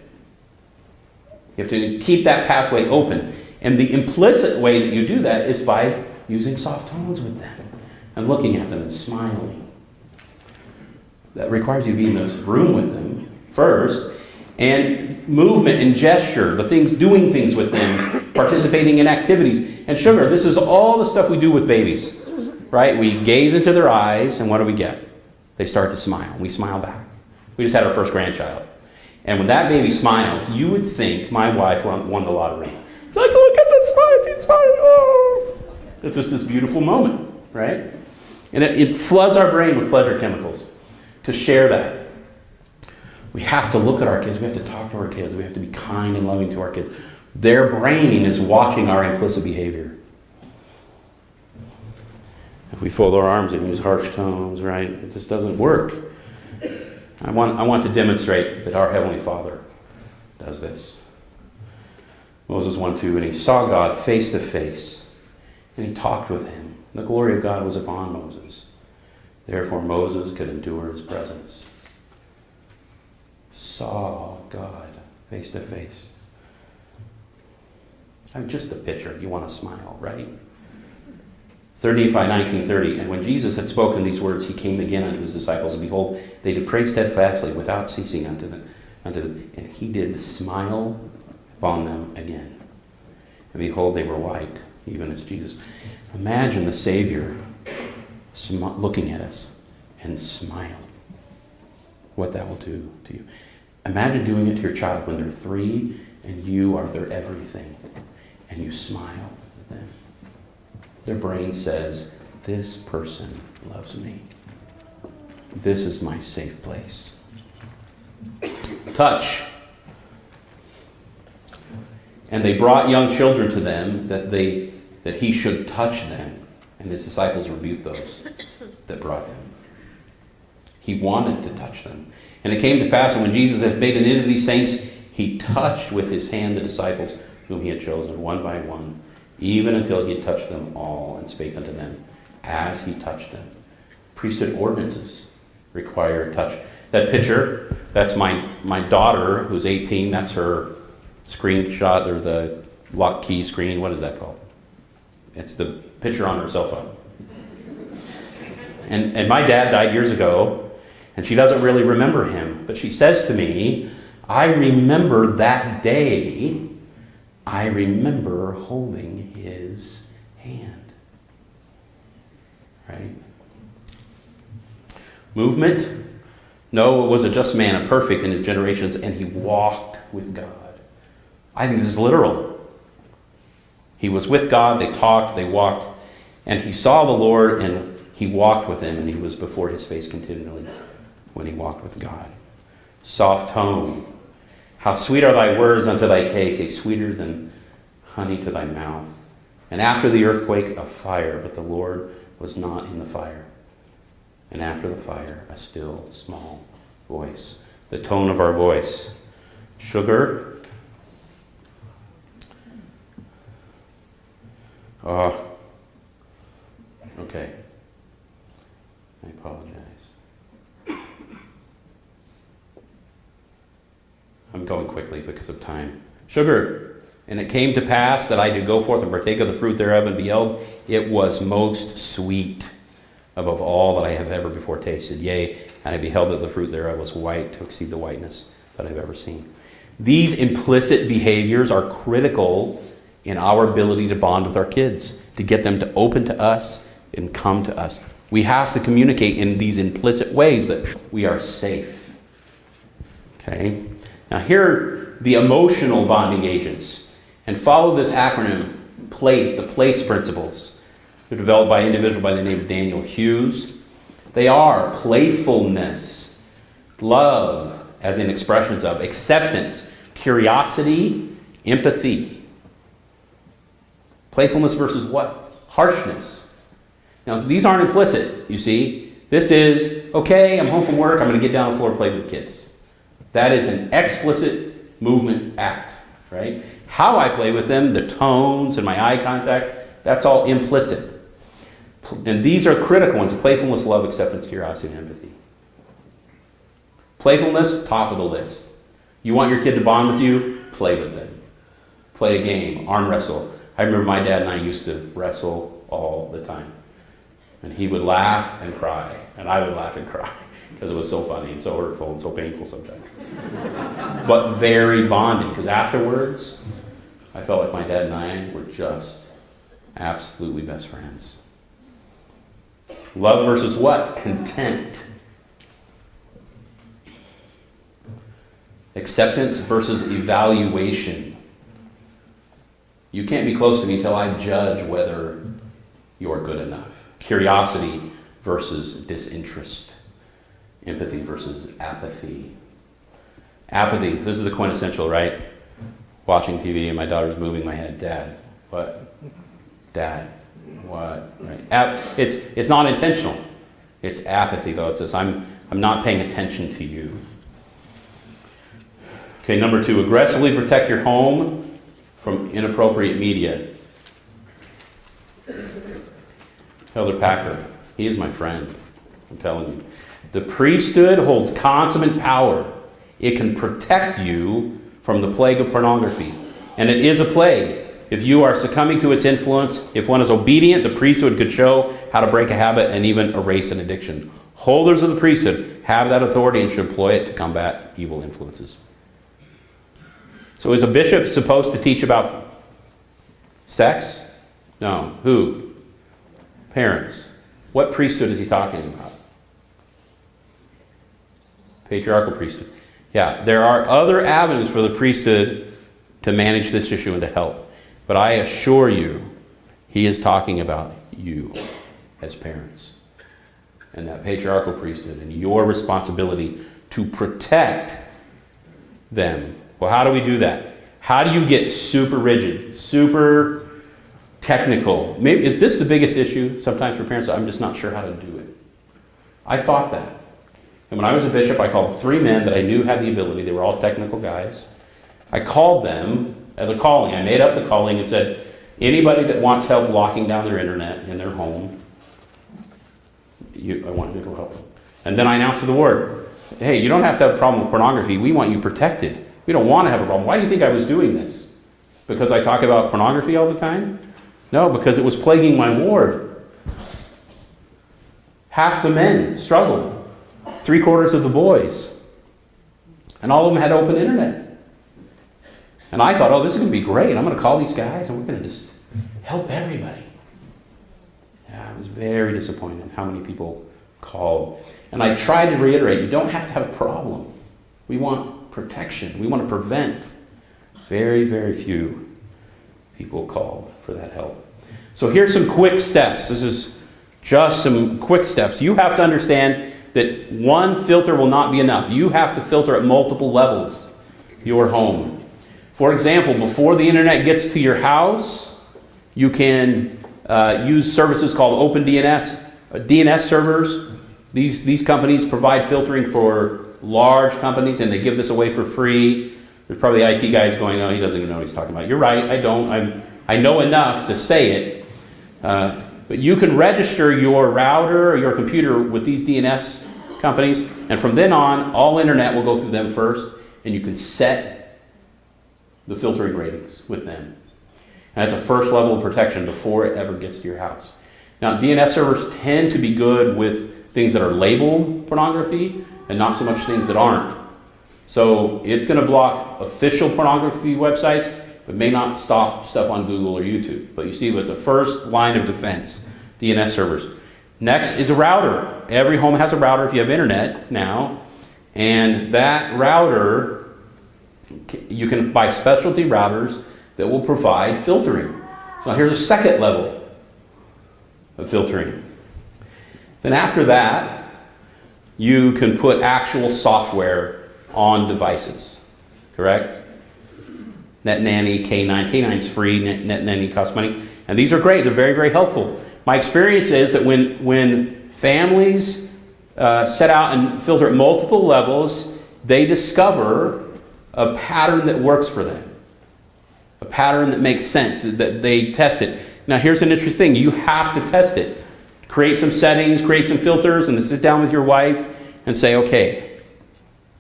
You have to keep that pathway open. And the implicit way that you do that is by using soft tones with them and looking at them and smiling. That requires you to be in this room with them first. And movement and gesture, doing things with them, participating in activities. And sugar, this is all the stuff we do with babies, right? We gaze into their eyes, and what do we get? They start to smile. We smile back. We just had our first grandchild. And when that baby smiles, you would think my wife won the lottery. She's like, look at the smile, she's smiling. Oh. It's just this beautiful moment, right? And it floods our brain with pleasure chemicals to share that. We have to look at our kids. We have to talk to our kids. We have to be kind and loving to our kids. Their brain is watching our implicit behavior. If we fold our arms and use harsh tones, right? It just doesn't work. I want to demonstrate that our Heavenly Father does this. Moses 1:2, and he saw God face to face, and he talked with him. The glory of God was upon Moses. Therefore Moses could endure his presence. Saw God face to face. I mean, just a picture. You want to smile, right? 3 Nephi 19:30, and when Jesus had spoken these words, he came again unto his disciples, and behold, they did pray steadfastly without ceasing unto them, and he did smile upon them again. And behold, they were white, even as Jesus. Imagine the Savior looking at us and smiling. What that will do to you. Imagine doing it to your child when they're 3 and you are their everything, and you smile at them. Their brain says, this person loves me. This is my safe place. Touch. And they brought young children to them that he should touch them. And his disciples rebuked those that brought them. He wanted to touch them. And it came to pass that when Jesus had made an end of these things, he touched with his hand the disciples whom he had chosen, one by one, even until he had touched them all, and spake unto them as he touched them. Priesthood ordinances require touch. That picture, that's my daughter, who's 18. That's her screenshot, or the lock key screen. What is that called? It's the picture on her cell phone. And my dad died years ago, and she doesn't really remember him. But she says to me, I remember that day. I remember holding his hand. Right? Movement. Noah was a just man and perfect in his generations, and he walked with God. I think this is literal. He was with God, they talked, they walked, and he saw the Lord, and he walked with him, and he was before his face continually when he walked with God. Soft tone. How sweet are thy words unto thy taste, yea, sweeter than honey to thy mouth. And after the earthquake, a fire, but the Lord was not in the fire. And after the fire, a still small voice. The tone of our voice. Sugar. Oh. Okay. I apologize. I'm going quickly because of time. Sugar. And it came to pass that I did go forth and partake of the fruit thereof, and beheld, it was most sweet above all that I have ever before tasted. Yea, and I beheld that the fruit thereof was white to exceed the whiteness that I've ever seen. These implicit behaviors are critical in our ability to bond with our kids, to get them to open to us and come to us. We have to communicate in these implicit ways that we are safe. Okay? Now here are the emotional bonding agents. And follow this acronym, PLACE, the PLACE principles. They're developed by an individual by the name of Daniel Hughes. They are playfulness, love, as in expressions of, acceptance, curiosity, empathy. Playfulness versus what? Harshness. Now, these aren't implicit, you see. This is, okay, I'm home from work, I'm going to get down on the floor and play with kids. That is an explicit movement act, right? How I play with them, the tones and my eye contact, that's all implicit. And these are critical ones: playfulness, love, acceptance, curiosity, and empathy. Playfulness, top of the list. You want your kid to bond with you? Play with them. Play a game, arm wrestle. I remember my dad and I used to wrestle all the time. And he would laugh and cry, and I would laugh and cry, because it was so funny and so hurtful and so painful sometimes. But very bonding, because afterwards, I felt like my dad and I were just absolutely best friends. Love versus what? Content. Acceptance versus evaluation. You can't be close to me until I judge whether you're good enough. Curiosity versus disinterest. Empathy versus apathy. Apathy, this is the quintessential, right? Watching TV and my daughter's moving my head. Dad, what? Dad, what? Right? It's not intentional. It's apathy, though. It says, I'm not paying attention to you. Okay, number 2, aggressively protect your home from inappropriate media. Elder Packer, he is my friend, I'm telling you. The priesthood holds consummate power. It can protect you from the plague of pornography. And it is a plague. If you are succumbing to its influence, if one is obedient, the priesthood could show how to break a habit and even erase an addiction. Holders of the priesthood have that authority and should employ it to combat evil influences. So is a bishop supposed to teach about sex? No. Who? Parents. What priesthood is he talking about? Patriarchal priesthood. Yeah, there are other avenues for the priesthood to manage this issue and to help. But I assure you, he is talking about you as parents. And that patriarchal priesthood and your responsibility to protect them. Well, how do we do that? How do you get super rigid, super technical? Maybe is this the biggest issue sometimes for parents? I'm just not sure how to do it. I thought that. And when I was a bishop, I called 3 men that I knew had the ability. They were all technical guys. I called them as a calling. I made up the calling and said, anybody that wants help locking down their internet in their home, I want you to go help them. And then I announced to the ward, hey, you don't have to have a problem with pornography. We want you protected. We don't want to have a problem. Why do you think I was doing this? Because I talk about pornography all the time? No, because it was plaguing my ward. Half the men struggled. 3/4 of the boys. And all of them had open internet. And I thought, oh, this is going to be great. I'm going to call these guys and we're going to just help everybody. Yeah, I was very disappointed in how many people called. And I tried to reiterate, you don't have to have a problem. We want protection. We want to prevent. Very, very few people called for that help. So here's some quick steps. This is just some quick steps. You have to understand that one filter will not be enough. You have to filter at multiple levels your home. For example, before the internet gets to your house, you can use services called OpenDNS, DNS servers. These companies provide filtering for large companies, and they give this away for free. There's probably IT guys going, oh, he doesn't even know what he's talking about. You're right, I don't. I know enough to say it. But you can register your router or your computer with these DNS companies, and from then on, all internet will go through them first, and you can set the filtering ratings with them. And that's a first level of protection before it ever gets to your house. Now, DNS servers tend to be good with things that are labeled pornography and not so much things that aren't. So it's going to block official pornography websites, but may not stop stuff on Google or YouTube. But you see, it's a first line of defense, DNS servers. Next is a router. Every home has a router if you have internet now. And that router, you can buy specialty routers that will provide filtering. Now here's a second level of filtering. Then after that, you can put actual software on devices, correct? NetNanny, K9. K9 is free, NetNanny costs money. And these are great, they're very, very helpful. My experience is that when families set out and filter at multiple levels, they discover a pattern that works for them. A pattern that makes sense, that they test it. Now here's an interesting thing. You have to test it. Create some settings, create some filters, and then sit down with your wife and say, okay,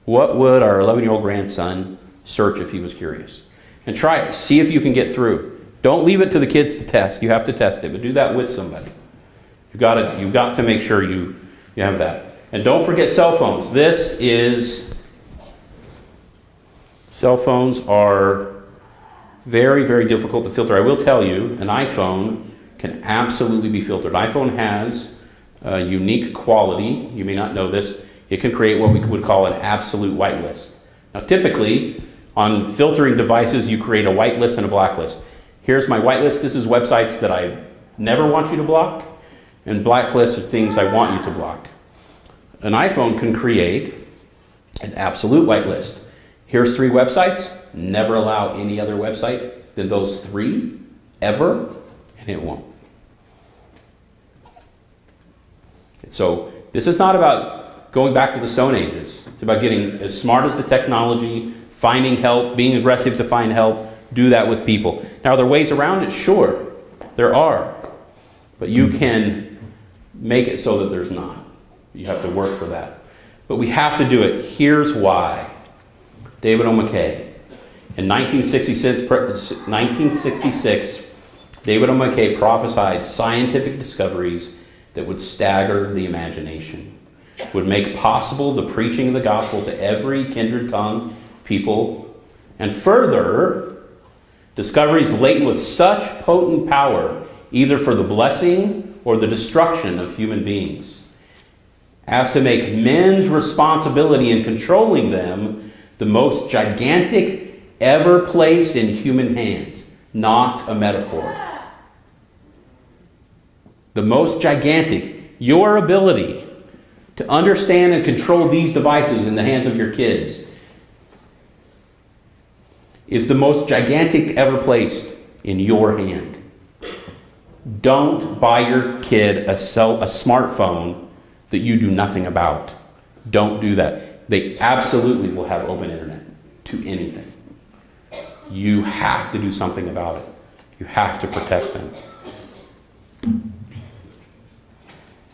what would our 11-year-old grandson search if he was curious? And try it. See if you can get through. Don't leave it to the kids to test. You have to test it, but do that with somebody. You've got to make sure you have that. And don't forget cell phones. Cell phones are very, very difficult to filter. I will tell you, an iPhone can absolutely be filtered. An iPhone has a unique quality. You may not know this. It can create what we would call an absolute whitelist. Now, typically, on filtering devices, you create a whitelist and a blacklist. Here's my whitelist. This is websites that I never want you to block, and blacklist are things I want you to block. An iPhone can create an absolute whitelist. Here's 3 websites. Never allow any other website than those 3 ever, and it won't. So this is not about going back to the Stone Ages. It's about getting as smart as the technology, finding help, being aggressive to find help. Do that with people. Now, are there ways around it? Sure, there are. But you can make it so that there's not. You have to work for that. But we have to do it. Here's why. David O. McKay. In 1966, David O. McKay prophesied scientific discoveries that would stagger the imagination, would make possible the preaching of the gospel to every kindred tongue, people, and further, discoveries laden with such potent power, either for the blessing or the destruction of human beings, as to make men's responsibility in controlling them the most gigantic ever placed in human hands, not a metaphor. The most gigantic. Your ability to understand and control these devices in the hands of your kids is the most gigantic ever placed in your hand. Don't buy your kid a smartphone that you do nothing about. Don't do that. They absolutely will have open internet to anything. You have to do something about it. You have to protect them.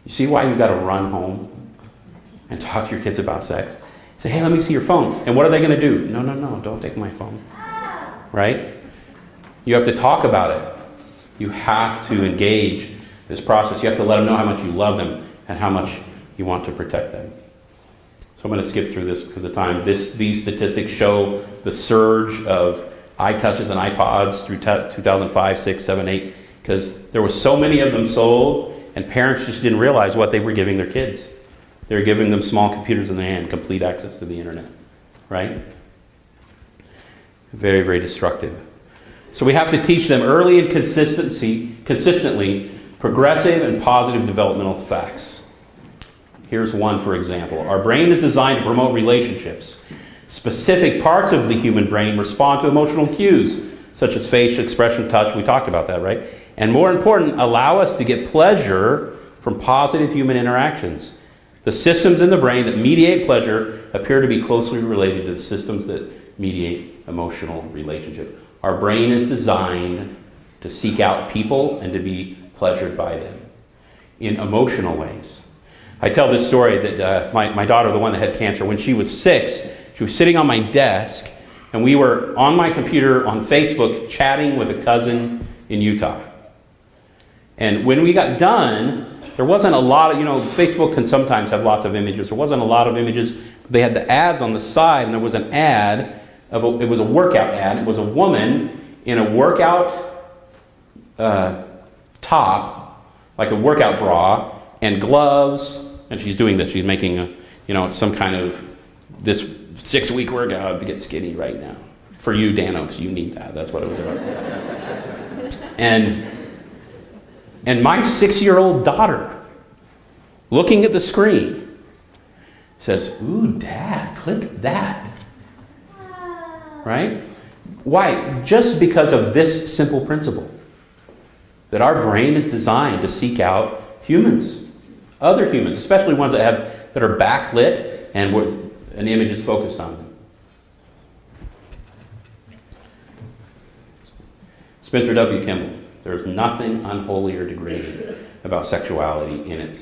You see why you've got to run home and talk to your kids about sex? Say, hey, let me see your phone. And what are they going to do? No, don't take my phone. Right? You have to talk about it. You have to engage this process. You have to let them know how much you love them and how much you want to protect them. So I'm going to skip through this because of time. These statistics show the surge of iTouches and iPods through 2005, 6, 7, 8, because there were so many of them sold, and parents just didn't realize what they were giving their kids. They were giving them small computers in their hand, complete access to the internet, right? Very, very destructive. So we have to teach them early and consistently progressive and positive developmental facts. Here's one, for example. Our brain is designed to promote relationships. Specific parts of the human brain respond to emotional cues, such as face, expression, touch. We talked about that, right? And more important, allow us to get pleasure from positive human interactions. The systems in the brain that mediate pleasure appear to be closely related to the systems that mediate emotional relationship. Our brain is designed to seek out people and to be pleasured by them in emotional ways. I tell this story that my daughter, the one that had cancer, when she was 6, she was sitting on my desk, and we were on my computer on Facebook chatting with a cousin in Utah. And when we got done, there wasn't a lot of, Facebook can sometimes have lots of images. There wasn't a lot of images. They had the ads on the side, and there was an ad, it was a workout ad. It was a woman in a workout top, like a workout bra, and gloves, and she's doing this. She's making some kind of this 6-week workout to get skinny right now. For you, Dan Oaks, you need that. That's what it was about. And my 6-year-old daughter, looking at the screen, says, "Ooh, Dad, click that." Right? Why? Just because of this simple principle. that our brain is designed to seek out humans, other humans, especially ones that are backlit and with an image is focused on them. Spencer W. Kimball, there is nothing unholy or degrading about sexuality in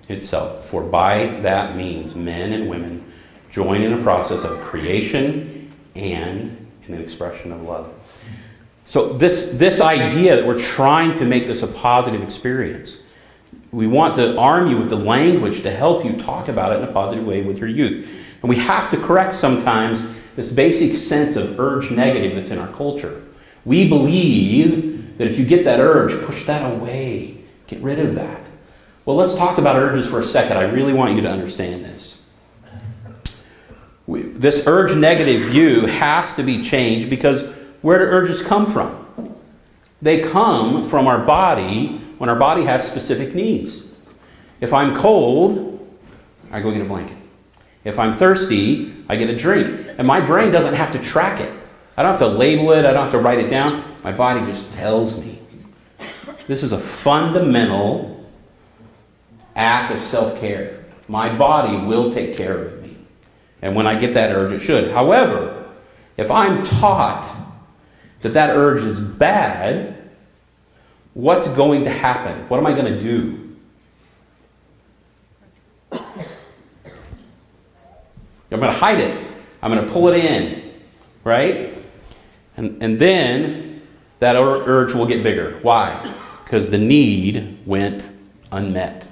itself, for by that means men and women join in a process of creation and in an expression of love. So this idea that we're trying to make this a positive experience, we want to arm you with the language to help you talk about it in a positive way with your youth. And we have to correct sometimes this basic sense of urge negative that's in our culture. We believe that if you get that urge, push that away. Get rid of that. Well, let's talk about urges for a second. I really want you to understand this. This urge negative view has to be changed because where do urges come from? They come from our body when our body has specific needs. If I'm cold, I go get a blanket. If I'm thirsty, I get a drink. And my brain doesn't have to track it. I don't have to label it. I don't have to write it down. My body just tells me. This is a fundamental act of self-care. My body will take care of me. And when I get that urge, it should. However, if I'm taught that that urge is bad, what's going to happen? What am I going to do? I'm going to hide it. I'm going to pull it in, right? And then that urge will get bigger. Why? Because the need went unmet.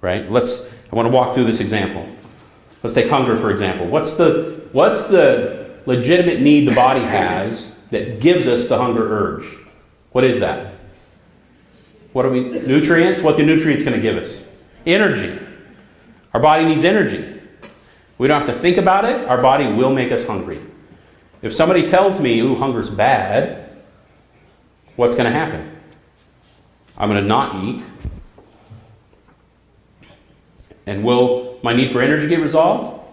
Right? I want to walk through this example. Let's take hunger, for example. What's the legitimate need the body has that gives us the hunger urge? What is that? What are we? Nutrients? What the nutrients going to give us? Energy. Our body needs energy. We don't have to think about it. Our body will make us hungry. If somebody tells me, ooh, hunger's bad, what's going to happen? I'm going to not eat. And will my need for energy get resolved?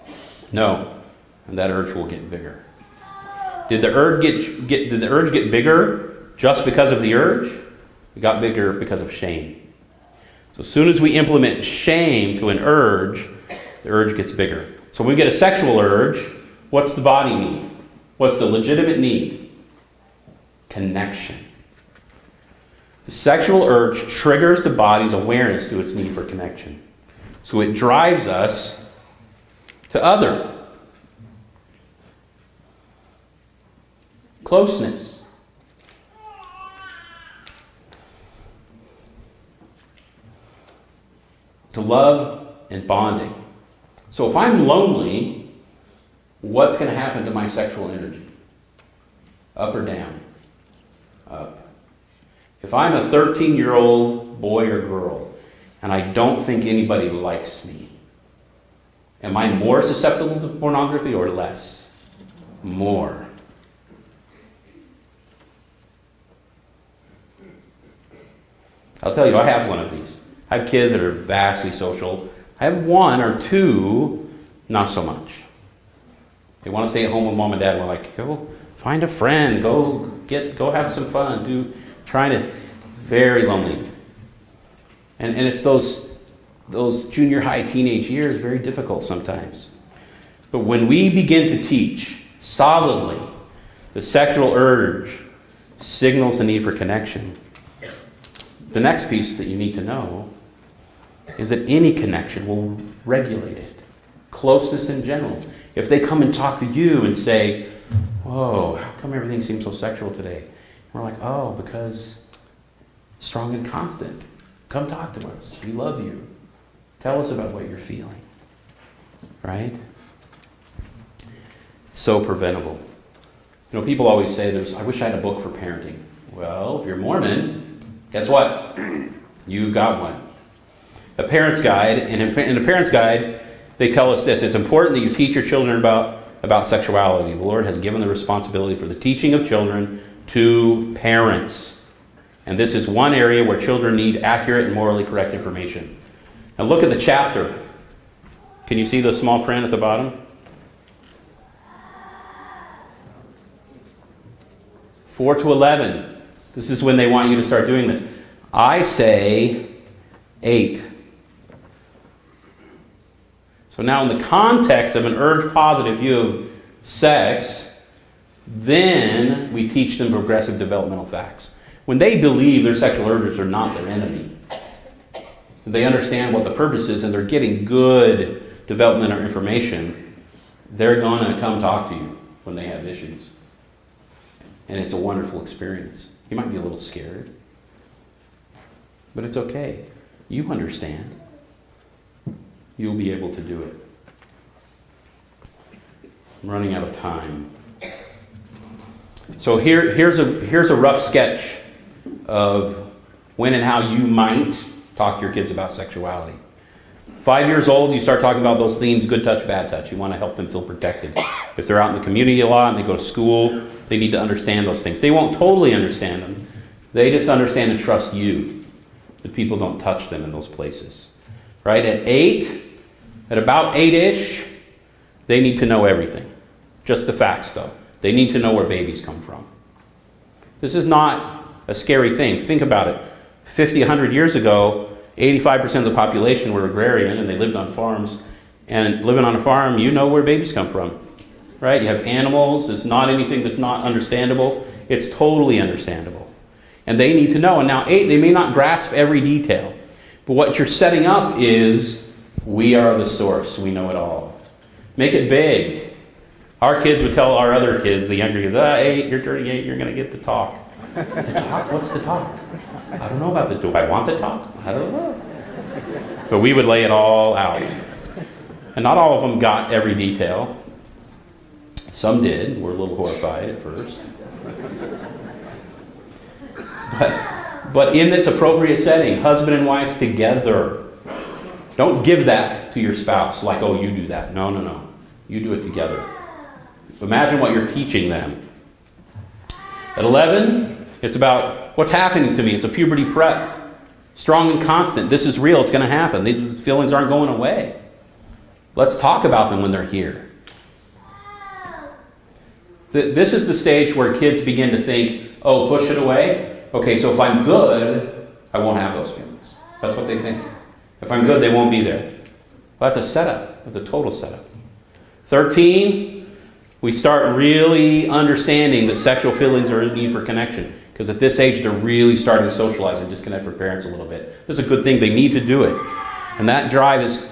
No. And that urge will get bigger. Did the urge get bigger just because of the urge? It got bigger because of shame. So as soon as we implement shame to an urge, the urge gets bigger. So when we get a sexual urge, what's the body need? What's the legitimate need? Connection. The sexual urge triggers the body's awareness to its need for connection. So it drives us to other. Closeness. To love and bonding. So if I'm lonely, what's going to happen to my sexual energy? Up or down? Up. If I'm a 13-year-old boy or girl, and I don't think anybody likes me, am I more susceptible to pornography or less? More. I'll tell you, I have one of these. I have kids that are vastly social. I have one or two, not so much. They want to stay at home with mom and dad. We're like, go find a friend, go have some fun, very lonely. And it's those junior high teenage years, very difficult sometimes. But when we begin to teach solidly the sexual urge signals the need for connection, the next piece that you need to know is that any connection will regulate it. Closeness in general. If they come and talk to you and say, whoa, how come everything seems so sexual today? And we're like, oh, because strong and constant. Come talk to us. We love you. Tell us about what you're feeling. Right? It's so preventable. You know, people always say, I wish I had a book for parenting. Well, if you're Mormon, guess what? You've got one. A parent's guide, and in a parent's guide, they tell us this: it's important that you teach your children about sexuality. The Lord has given the responsibility for the teaching of children to parents. And this is one area where children need accurate and morally correct information. Now look at the chapter. Can you see the small print at the bottom? 4 to 11. This is when they want you to start doing this. I say 8. So now in the context of an urge-positive view of sex, then we teach them progressive developmental facts. When they believe their sexual urges are not their enemy, they understand what the purpose is and they're getting good developmental information, they're going to come talk to you when they have issues. And it's a wonderful experience. You might be a little scared, but it's okay. You understand. You'll be able to do it. I'm running out of time. So here's a rough sketch of when and how you might talk to your kids about sexuality. 5 years old, you start talking about those themes, good touch, bad touch. You want to help them feel protected. If they're out in the community a lot and they go to school, they need to understand those things. They won't totally understand them. They just understand and trust you. That people don't touch them in those places. Right? At about 8-ish, they need to know everything. Just the facts, though. They need to know where babies come from. This is not a scary thing. Think about it. 50, 100 years ago, 85% of the population were agrarian and they lived on farms. And living on a farm, you know where babies come from. Right? You have animals. It's not anything that's not understandable. It's totally understandable. And they need to know. And now 8, they may not grasp every detail. But what you're setting up is, we are the source. We know it all. Make it big. Our kids would tell our other kids, the younger kids, 8, you're turning 8, you're going to get the talk. The talk? What's the talk? I don't know about the, do I want the talk? I don't know. But we would lay it all out. And not all of them got every detail. Some did. We're a little horrified at first. But in this appropriate setting, husband and wife together. Don't give that to your spouse like, oh, you do that. No, no, no. You do it together. Imagine what you're teaching them. At 11, it's about what's happening to me. It's a puberty prep. Strong and constant. This is real. It's going to happen. These feelings aren't going away. Let's talk about them when they're here. This is the stage where kids begin to think, oh, push it away? Okay, so if I'm good, I won't have those feelings. That's what they think. If I'm good, they won't be there. Well, that's a setup. That's a total setup. 13, we start really understanding that sexual feelings are a need for connection. Because at this age, they're really starting to socialize and disconnect from parents a little bit. That's a good thing. They need to do it. And that drive is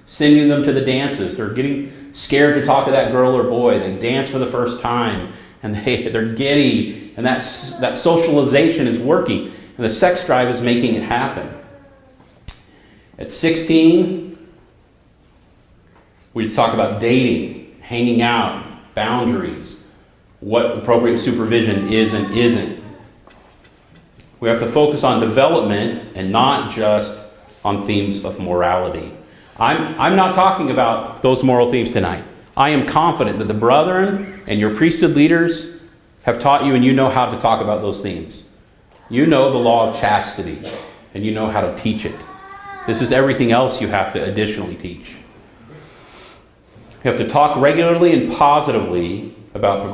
sending them to the dances. They're getting scared to talk to that girl or boy. They dance for the first time. And they're giddy. And that socialization is working. And the sex drive is making it happen. At 16, we just talk about dating, hanging out, boundaries, what appropriate supervision is and isn't. We have to focus on development and not just on themes of morality. I'm not talking about those moral themes tonight. I am confident that the brethren and your priesthood leaders have taught you and you know how to talk about those themes. You know the law of chastity and you know how to teach it. This is everything else you have to additionally teach. You have to talk regularly and positively about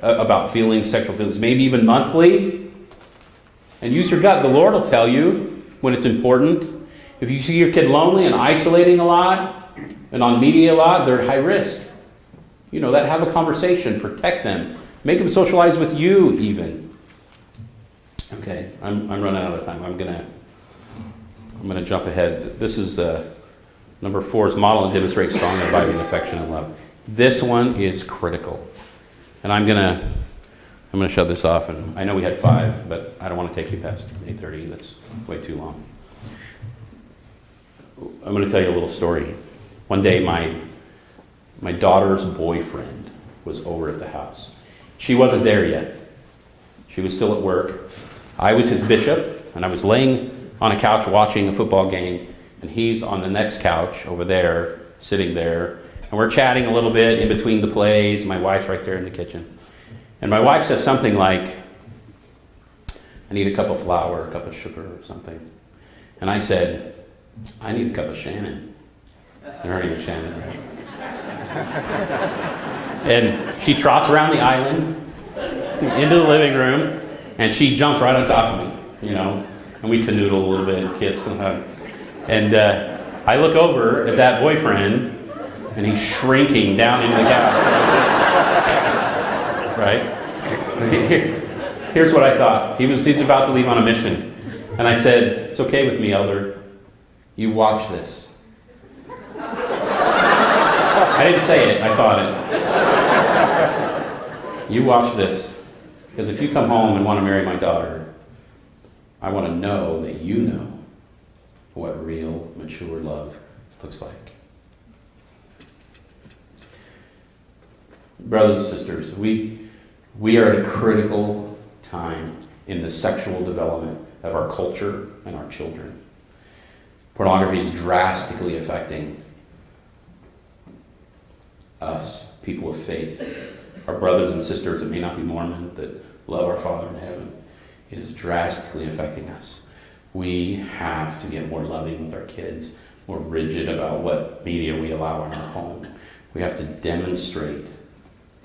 about feelings, sexual feelings, maybe even monthly. And use your gut. The Lord will tell you when it's important. If you see your kid lonely and isolating a lot and on media a lot, they're at high risk. You know that. Have a conversation. Protect them. Make them socialize with you even. Okay, I'm running out of time. I'm gonna jump ahead. This is number 4 is model and demonstrate strong and abiding affection and love. This one is critical. And I'm gonna shut this off, and I know we had 5, but I don't want to take you past 8:30. That's way too long. I'm going to tell you a little story. One day, my daughter's boyfriend was over at the house. She wasn't there yet. She was still at work. I was his bishop, and I was laying on a couch watching a football game, and he's on the next couch over there, sitting there, and we're chatting a little bit in between the plays. My wife's right there in the kitchen. And my wife says something like, I need a cup of flour, a cup of sugar or something. And I said, I need a cup of Shannon. Her name is Shannon, right? And she trots around the island into the living room, And she jumps right on top of me, you know, and we canoodle a little bit and kiss and hug. And I look over at that boyfriend, and he's shrinking down into the couch. Right? Here's what I thought. He's about to leave on a mission. And I said, "It's okay with me, Elder. You watch this." I didn't say it, I thought it. "You watch this. Because if you come home and want to marry my daughter, I want to know that you know what real, mature love looks like." Brothers and sisters, we are at a critical time in the sexual development of our culture and our children. Pornography is drastically affecting us, people of faith, our brothers and sisters that may not be Mormon, that love our Father in heaven. It is drastically affecting us. We have to get more loving with our kids, more rigid about what media we allow in our home. We have to demonstrate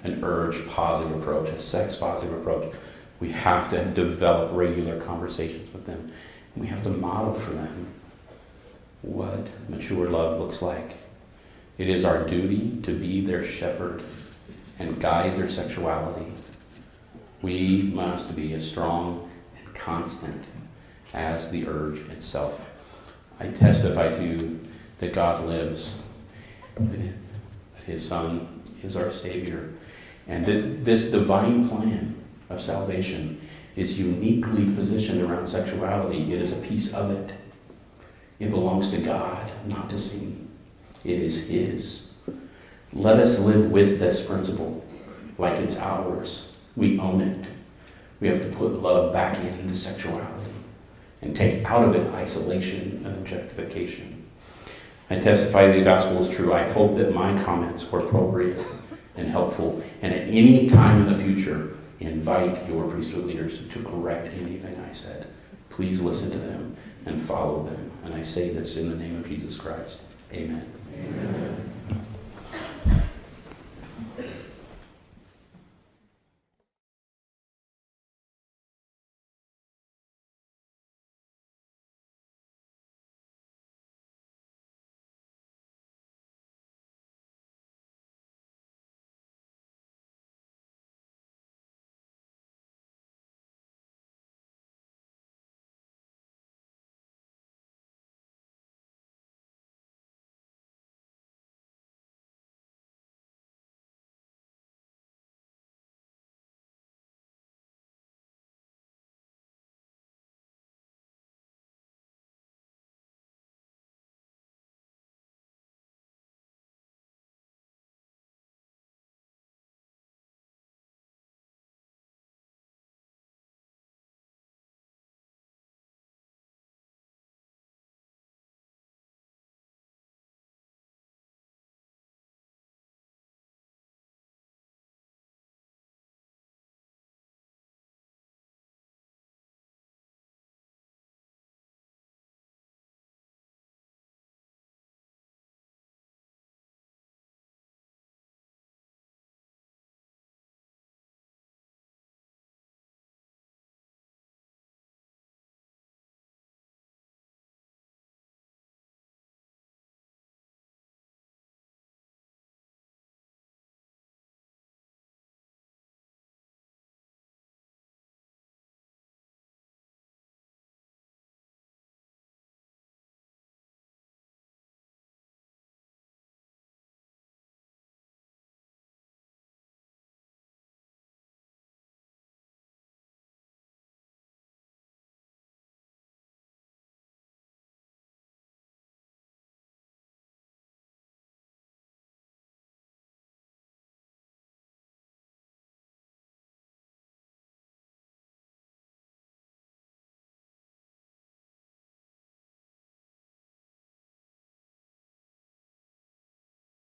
an urge-positive approach, a sex-positive approach. We have to develop regular conversations with them. And we have to model for them what mature love looks like. It is our duty to be their shepherd and guide their sexuality. We must be as strong and constant as the urge itself. I testify to you that God lives, that His Son is our Savior, and that this divine plan of salvation is uniquely positioned around sexuality. It is a piece of it. It belongs to God, not to Satan. It is His. Let us live with this principle like it's ours. We own it. We have to put love back into sexuality and take out of it isolation and objectification. I testify the gospel is true. I hope that my comments were appropriate and helpful, and at any time in the future, invite your priesthood leaders to correct anything I said. Please listen to them and follow them. And I say this in the name of Jesus Christ. Amen. Amen.